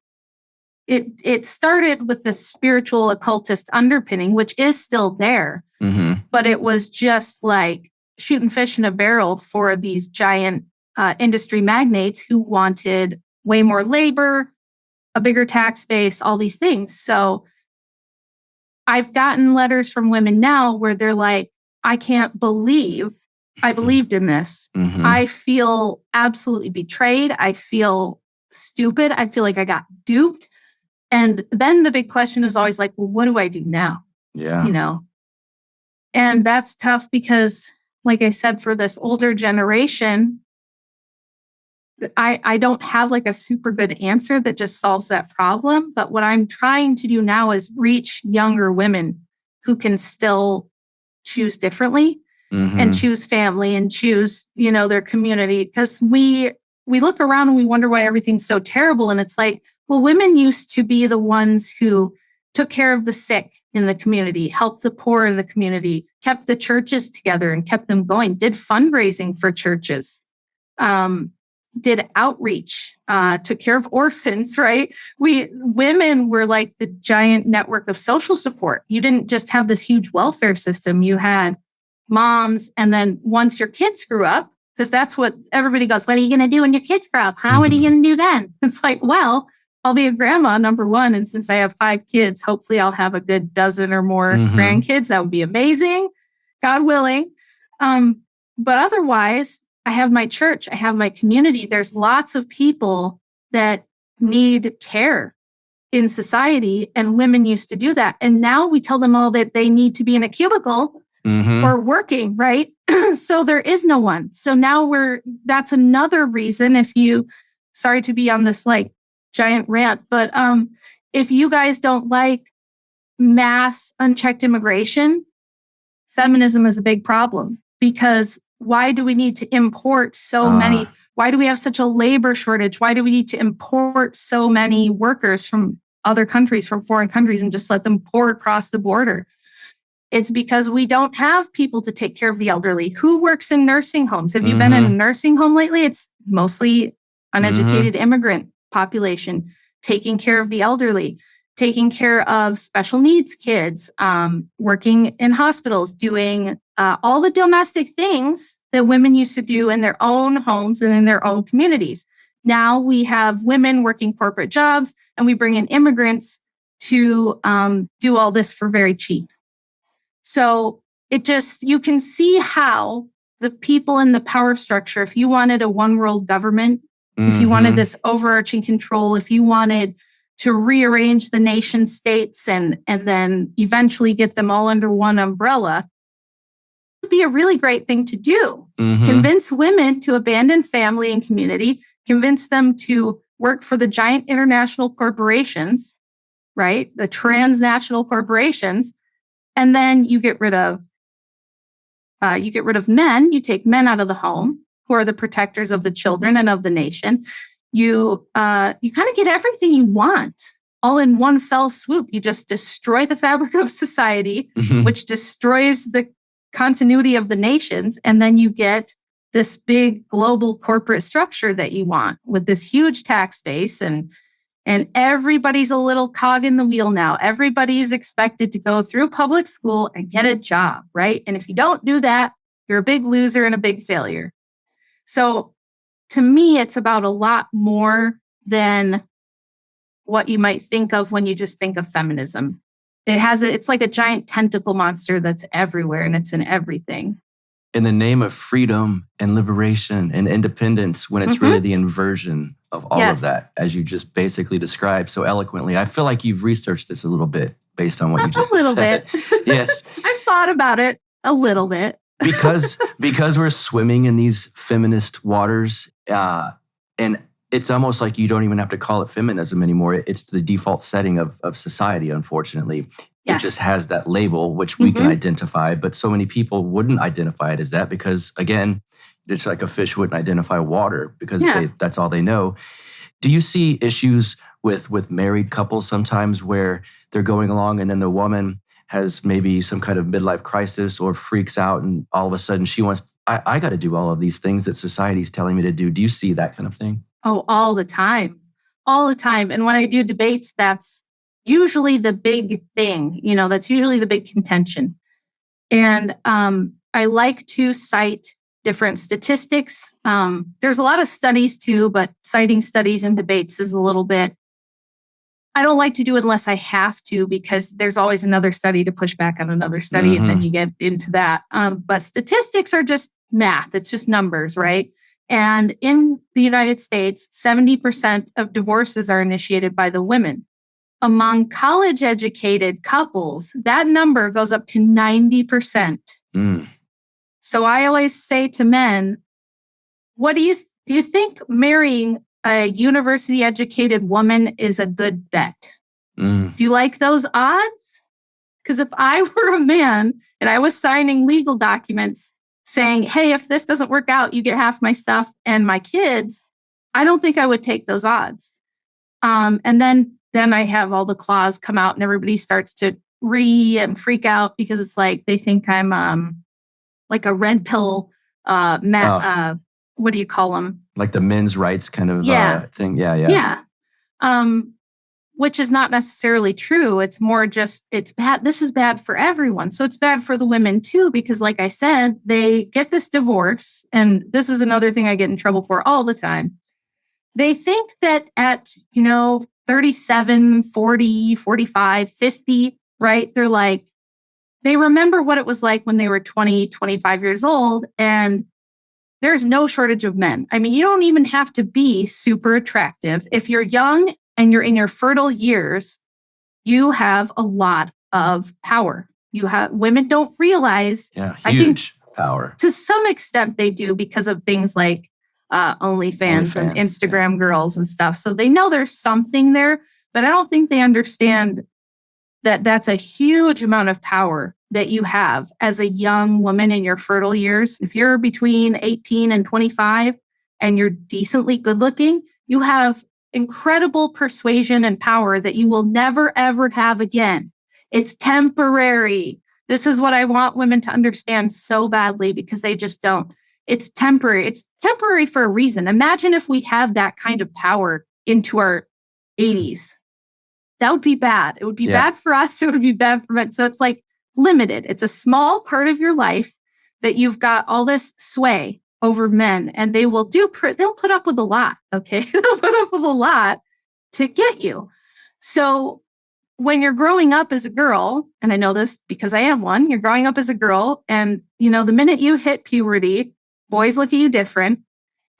it started with the spiritual occultist underpinning, which is still there, but it was just like shooting fish in a barrel for these giant industry magnates who wanted way more labor, a bigger tax base, all these things. So I've gotten letters from women now where they're like, I can't believe I believed in this. Mm-hmm. I feel absolutely betrayed. I feel stupid. I feel like I got duped. And then the big question is always like, well, what do I do now? Yeah. You know? And that's tough because, like I said, for this older generation, I don't have like a super good answer that just solves that problem. But what I'm trying to do now is reach younger women who can still choose differently and choose family and choose, you know, their community. Because we look around and we wonder why everything's so terrible. And it's like, well, women used to be the ones who took care of the sick in the community, helped the poor in the community, kept the churches together and kept them going, did fundraising for churches, did outreach, took care of orphans, right? Women were like the giant network of social support. You didn't just have this huge welfare system. You had moms. And then once your kids grew up, because that's what everybody goes, what are you going to do when your kids grow up? How are you going to do then? It's like, well, I'll be a grandma, number one. And since I have 5 kids, hopefully I'll have a good dozen or more grandkids. That would be amazing, God willing. But otherwise, I have my church, I have my community. There's lots of people that need care in society, and women used to do that. And now we tell them all that they need to be in a cubicle or working, right? So there is no one. So now that's another reason sorry to be on this like giant rant, but if you guys don't like mass unchecked immigration, feminism is a big problem, because why do we need to import so many? Why do we have such a labor shortage? Why do we need to import so many workers from other countries, from foreign countries, and just let them pour across the border? It's because we don't have people to take care of the elderly. Who works in nursing homes? Have you been in a nursing home lately? It's mostly uneducated immigrant population, taking care of the elderly, taking care of special needs kids, working in hospitals, doing all the domestic things that women used to do in their own homes and in their own communities. Now we have women working corporate jobs, and we bring in immigrants to do all this for very cheap. So you can see how the people in the power structure, if you wanted a one world government, if you wanted this overarching control, if you wanted to rearrange the nation states and then eventually get them all under one umbrella, it would be a really great thing to do. Convince women to abandon family and community, convince them to work for the giant international corporations, right? The transnational corporations. And then you get rid of men. You take men out of the home, who are the protectors of the children and of the nation. You kind of get everything you want all in one fell swoop. You just destroy the fabric of society, which destroys the continuity of the nations. And then you get this big global corporate structure that you want with this huge tax base, and everybody's a little cog in the wheel now. Everybody's expected to go through public school and get a job, right? And if you don't do that, you're a big loser and a big failure. So to me, it's about a lot more than what you might think of when you just think of feminism. It's like a giant tentacle monster that's everywhere, and it's in everything. In the name of freedom and liberation and independence, when it's really the inversion of all of that, as you just basically described so eloquently. I feel like you've researched this a little bit based on what you just said. A little bit. Yes. I've thought about it a little bit. because we're swimming in these feminist waters, and it's almost like you don't even have to call it feminism anymore. It's the default setting of society, unfortunately. Yes. It just has that label, which we can identify, but so many people wouldn't identify it as that because, again, it's like a fish wouldn't identify water because that's all they know. Do you see issues with married couples sometimes where they're going along and then the woman has maybe some kind of midlife crisis or freaks out and all of a sudden she wants, I got to do all of these things that society's telling me to do. Do you see that kind of thing? Oh, all the time. All the time. And when I do debates, that's usually the big thing, that's usually the big contention. And I like to cite different statistics. There's a lot of studies too, but citing studies and debates is a little bit, I don't like to do it unless I have to, because there's always another study to push back on another study, and then you get into that. But statistics are just math. It's just numbers, right? And in the United States, 70% of divorces are initiated by the women. Among college-educated couples, that number goes up to 90%. So I always say to men, what do you think marrying a university-educated woman is a good bet? Do you like those odds? Because if I were a man and I was signing legal documents saying, hey, if this doesn't work out, you get half my stuff and my kids, I don't think I would take those odds. And then I have all the claws come out and everybody starts to freak out because it's like they think I'm like a red pill, what do you call them? Like the men's rights kind of thing. Yeah. Which is not necessarily true. It's more just, it's bad. This is bad for everyone. So it's bad for the women too, because like I said, they get this divorce. And this is another thing I get in trouble for all the time. They think that at, 37, 40, 45, 50, right? They're like, they remember what it was like when they were 20, 25 years old. And there's no shortage of men. I mean, you don't even have to be super attractive. If you're young and you're in your fertile years, you have a lot of power. Women don't realize. Yeah, huge power. To some extent they do because of things like OnlyFans and Instagram girls and stuff. So they know there's something there, but I don't think they understand that that's a huge amount of power that you have as a young woman in your fertile years. If you're between 18 and 25 and you're decently good looking, you have incredible persuasion and power that you will never, ever have again. It's temporary. This is what I want women to understand so badly, because they just don't. It's temporary. It's temporary for a reason. Imagine if we have that kind of power into our 80s. That would be bad. It would be bad for us. It would be bad for men. So it's like limited. It's a small part of your life that you've got all this sway over men, and they will they'll put up with a lot. Okay. They'll put up with a lot to get you. So when you're growing up as a girl, and I know this because I am one, you're growing up as a girl, and the minute you hit puberty, boys look at you different.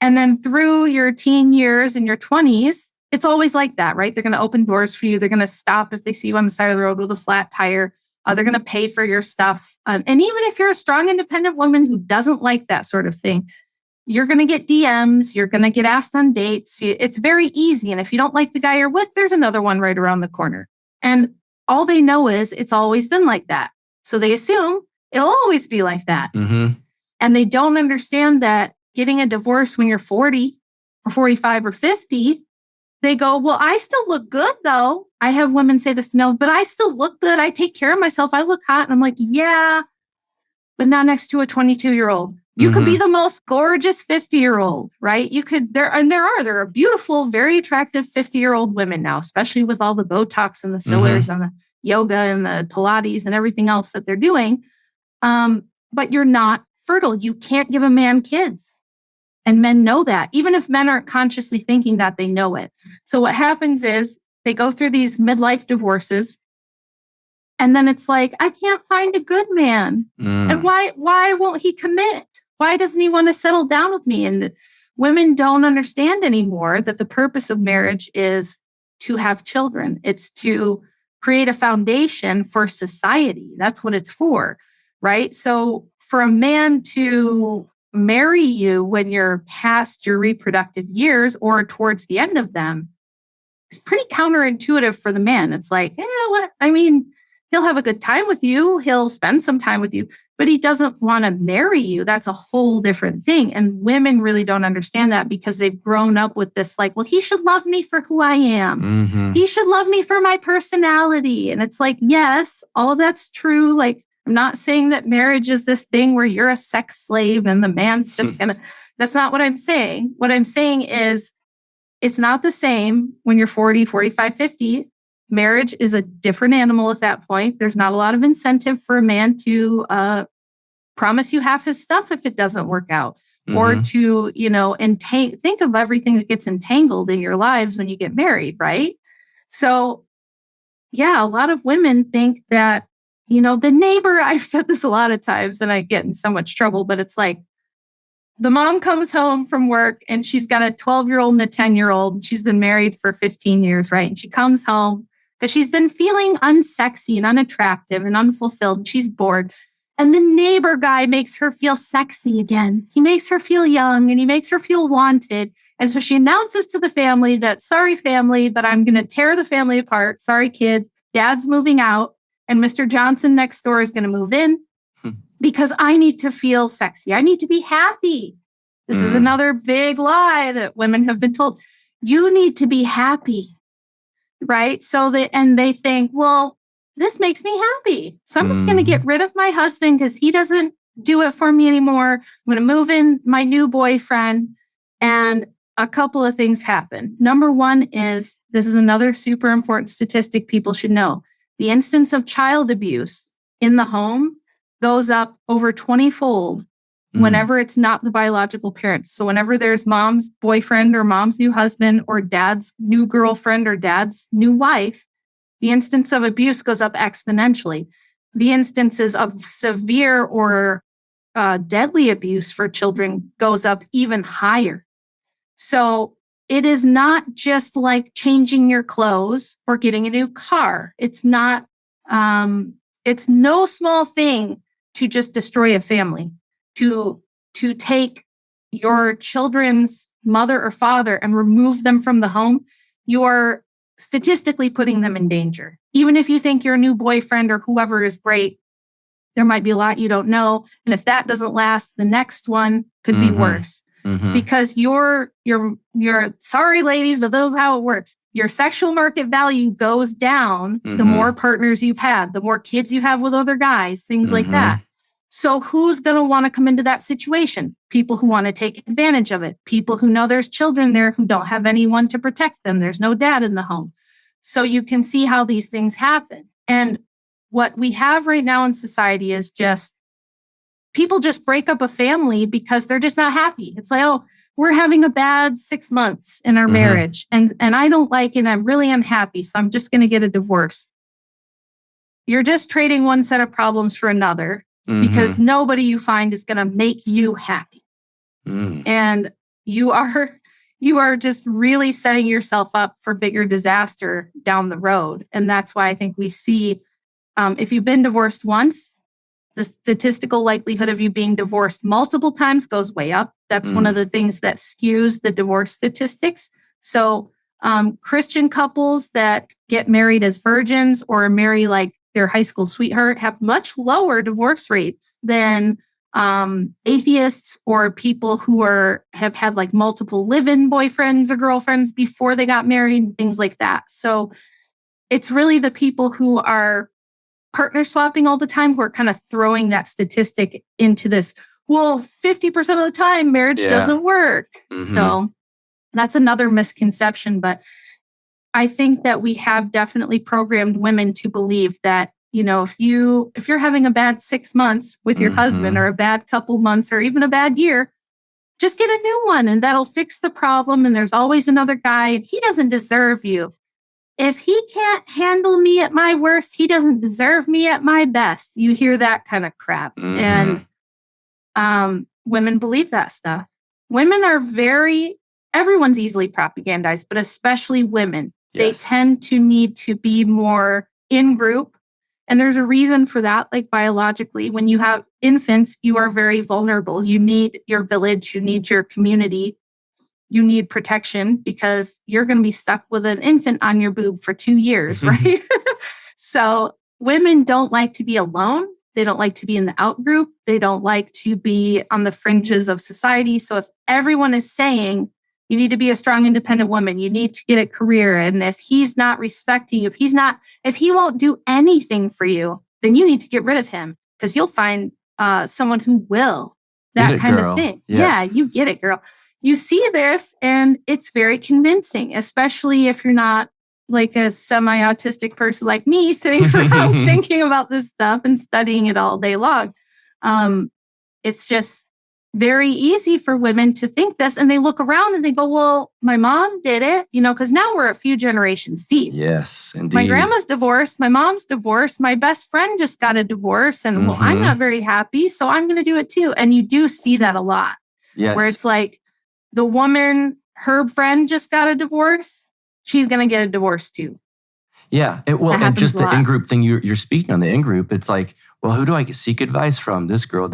And then through your teen years and your 20s, it's always like that, right? They're going to open doors for you. They're going to stop if they see you on the side of the road with a flat tire. They're going to pay for your stuff. And even if you're a strong, independent woman who doesn't like that sort of thing, you're going to get DMs. You're going to get asked on dates. It's very easy. And if you don't like the guy you're with, there's another one right around the corner. And all they know is it's always been like that. So they assume it'll always be like that. Mm-hmm. And they don't understand that getting a divorce when you're 40 or 45 or 50, they go, well, I still look good though. I have women say this to me, but I still look good. I take care of myself. I look hot. And I'm like, yeah, but not next to a 22-year-old. You could be the most gorgeous 50-year-old, right? There are beautiful, very attractive 50-year-old women now, especially with all the Botox and the fillers and the yoga and the Pilates and everything else that they're doing. But you're not fertile. You can't give a man kids. And men know that. Even if men aren't consciously thinking that, they know it. So what happens is they go through these midlife divorces. And then it's like, I can't find a good man. And why won't he commit? Why doesn't he want to settle down with me? And women don't understand anymore that the purpose of marriage is to have children. It's to create a foundation for society. That's what it's for, right? So for a man to marry you when you're past your reproductive years or towards the end of them, it's pretty counterintuitive for the man. It's like, he'll have a good time with you. He'll spend some time with you, but he doesn't want to marry you. That's a whole different thing. And women really don't understand that because they've grown up with this like, well, he should love me for who I am. He should love me for my personality. And it's like, yes, all of that's true. Like, I'm not saying that marriage is this thing where you're a sex slave and the man's just that's not what I'm saying. What I'm saying is it's not the same when you're 40, 45, 50. Marriage is a different animal at that point. There's not a lot of incentive for a man to promise you half his stuff if it doesn't work out, or to, think of everything that gets entangled in your lives when you get married, right? So, yeah, a lot of women think that, the neighbor, I've said this a lot of times and I get in so much trouble, but it's like the mom comes home from work and she's got a 12-year-old and a 10-year-old. She's been married for 15 years, right? And she comes home because she's been feeling unsexy and unattractive and unfulfilled. She's bored. And the neighbor guy makes her feel sexy again. He makes her feel young and he makes her feel wanted. And so she announces to the family that, sorry, family, but I'm going to tear the family apart. Sorry, kids. Dad's moving out and Mr. Johnson next door is going to move in because I need to feel sexy. I need to be happy. This is another big lie that women have been told. You need to be happy, right? They think, well, this makes me happy. So I'm just going to get rid of my husband because he doesn't do it for me anymore. I'm going to move in my new boyfriend. And a couple of things happen. Number one is, this is another super important statistic people should know. The instance of child abuse in the home goes up over 20-fold whenever it's not the biological parents. So whenever there's mom's boyfriend or mom's new husband or dad's new girlfriend or dad's new wife, the instance of abuse goes up exponentially. The instances of severe or deadly abuse for children goes up even higher. So it is not just like changing your clothes or getting a new car. It's not, it's no small thing to just destroy a family, to take your children's mother or father and remove them from the home. You are statistically putting them in danger. Even if you think your new boyfriend or whoever is great, there might be a lot you don't know. And if that doesn't last, the next one could be worse. Because you're sorry, ladies, but this is how it works. Your sexual market value goes down the more partners you've had, the more kids you have with other guys, things like that. So who's going to want to come into that situation? People who want to take advantage of it. People who know there's children there who don't have anyone to protect them. There's no dad in the home. So you can see how these things happen. And what we have right now in society is just people just break up a family because they're just not happy. It's like, oh, we're having a bad 6 months in our marriage and I don't like it. I'm really unhappy. So I'm just going to get a divorce. You're just trading one set of problems for another because nobody you find is going to make you happy. And you are just really setting yourself up for bigger disaster down the road. And that's why I think we see, if you've been divorced once, the statistical likelihood of you being divorced multiple times goes way up. That's one of the things that skews the divorce statistics. So Christian couples that get married as virgins or marry like their high school sweetheart have much lower divorce rates than atheists or people who have had like multiple live-in boyfriends or girlfriends before they got married, things like that. So it's really the people who are partner swapping all the time who are kind of throwing that statistic into this, well, 50% of the time marriage doesn't work. So that's another misconception. But I think that we have definitely programmed women to believe that, if you're having a bad 6 months with your husband or a bad couple months or even a bad year, just get a new one and that'll fix the problem. And there's always another guy and he doesn't deserve you. If he can't handle me at my worst, he doesn't deserve me at my best. You hear that kind of crap. And women believe that stuff. Women are everyone's easily propagandized, but especially women. They tend to need to be more in group. And there's a reason for that. Like biologically, when you have infants, you are very vulnerable. You need your village, you need your community. You need protection because you're going to be stuck with an infant on your boob for 2 years, right? So women don't like to be alone. They don't like to be in the out group. They don't like to be on the fringes of society. So if everyone is saying you need to be a strong, independent woman, you need to get a career. And if he's not respecting you, if he won't do anything for you, then you need to get rid of him because you'll find someone who will. That kind of thing. Yeah, you get it, girl. You see this and it's very convincing, especially if you're not like a semi-autistic person like me sitting around thinking about this stuff and studying it all day long. it's just very easy for women to think this, and they look around and they go, well, my mom did it, because now we're a few generations deep. Yes, indeed. My grandma's divorced, my mom's divorced, my best friend just got a divorce, and well, I'm not very happy, so I'm going to do it too. And you do see that a lot. Yes. Where it's like the woman, her friend just got a divorce, she's going to get a divorce too. Yeah. And just the in-group thing you're speaking on, the in-group, it's like, well, who do I seek advice from? This girl,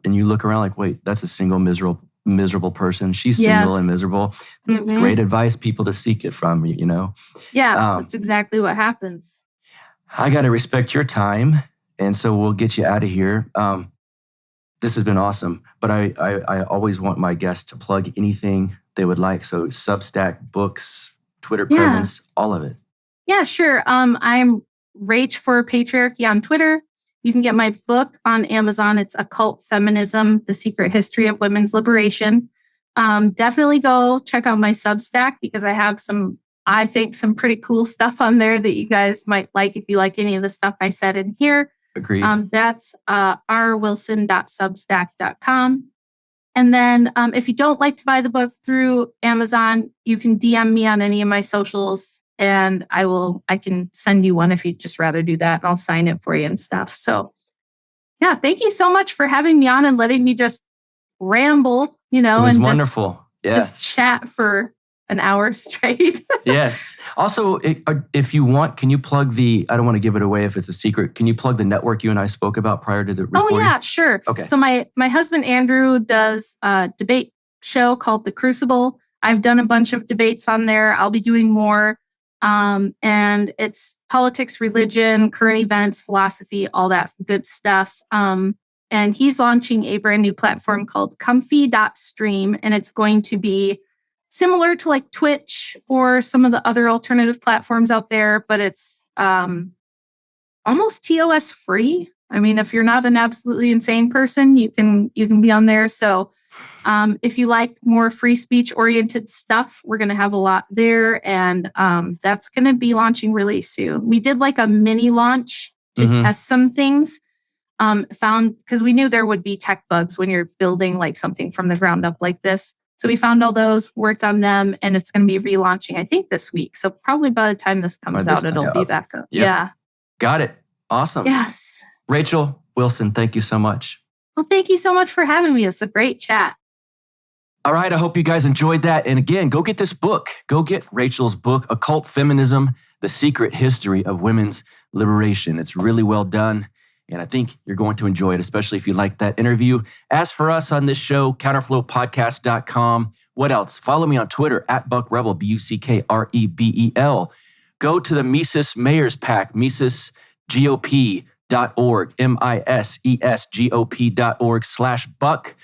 and you look around like, wait, that's a single miserable person. She's single and miserable. Great advice, people to seek it from, Yeah, that's exactly what happens. I got to respect your time, and so we'll get you out of here. This has been awesome, but I always want my guests to plug anything they would like. So Substack, books, Twitter presence, all of it. Yeah, sure. I'm Rach for Patriarchy on Twitter. You can get my book on Amazon. It's Occult Feminism, The Secret History of Women's Liberation. Definitely go check out my Substack because I have some pretty cool stuff on there that you guys might like if you like any of the stuff I said in here. Agreed. That's rwilson.substack.com. And then if you don't like to buy the book through Amazon, you can DM me on any of my socials. And I can send you one if you'd just rather do that. And I'll sign it for you and stuff. So yeah, thank you so much for having me on and letting me just ramble, It was and wonderful. Just chat for an hour straight. Yes. Also, if you want, can you plug I don't want to give it away if it's a secret. Can you plug the network you and I spoke about prior to the recording? Oh yeah, sure. Okay. So my husband, Andrew, does a debate show called The Crucible. I've done a bunch of debates on there. I'll be doing more. And it's politics, religion, current events, philosophy, all that good stuff. And he's launching a brand new platform called comfy.stream. And it's going to be similar to like Twitch or some of the other alternative platforms out there, but it's almost TOS free. I mean, if you're not an absolutely insane person, you can be on there. So if you like more free speech oriented stuff, we're going to have a lot there. And that's going to be launching really soon. We did like a mini launch to test some things. Because we knew there would be tech bugs when you're building like something from the ground up like this. So we found all those, worked on them, and it's going to be relaunching, I think, this week. So probably by the time this comes out, it'll be back up. Yep. Yeah. Got it. Awesome. Yes. Rachel Wilson, thank you so much. Well, thank you so much for having me. It's a great chat. All right. I hope you guys enjoyed that. And again, go get this book. Go get Rachel's book, Occult Feminism, The Secret History of Women's Liberation. It's really well done. And I think you're going to enjoy it, especially if you like that interview. As for us on this show, counterflowpodcast.com. What else? Follow me on Twitter at BuckRebel, BuckRebel. Go to the Mises Mayors Pack, misesgop.org, misesgop.org/Buck.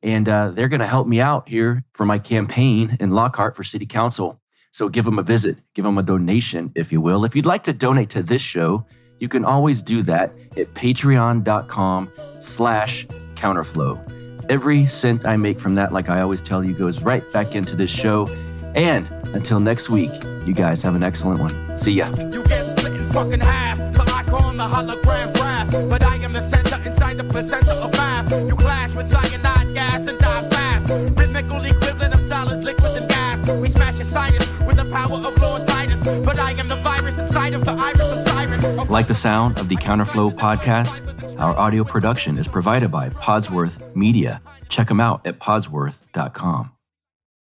And they're going to help me out here for my campaign in Lockhart for City Council. So give them a visit, give them a donation, if you will. If you'd like to donate to this show, you can always do that at patreon.com/counterflow. Every cent I make from that, like I always tell you, goes right back into this show. And until next week, you guys have an excellent one. See ya. You get split in fucking half, but I call the hologram brass. But I am the center inside the placenta of math. You clash with cyanide gas and die fast. Rhythmical equivalent of solids, liquid and gas. We smash your sinus with the power of Lord Titus. But I am the virus inside of the iris of Cyrus. Like the sound of the Counterflow podcast? Our audio production is provided by Podsworth Media. Check them out at podsworth.com.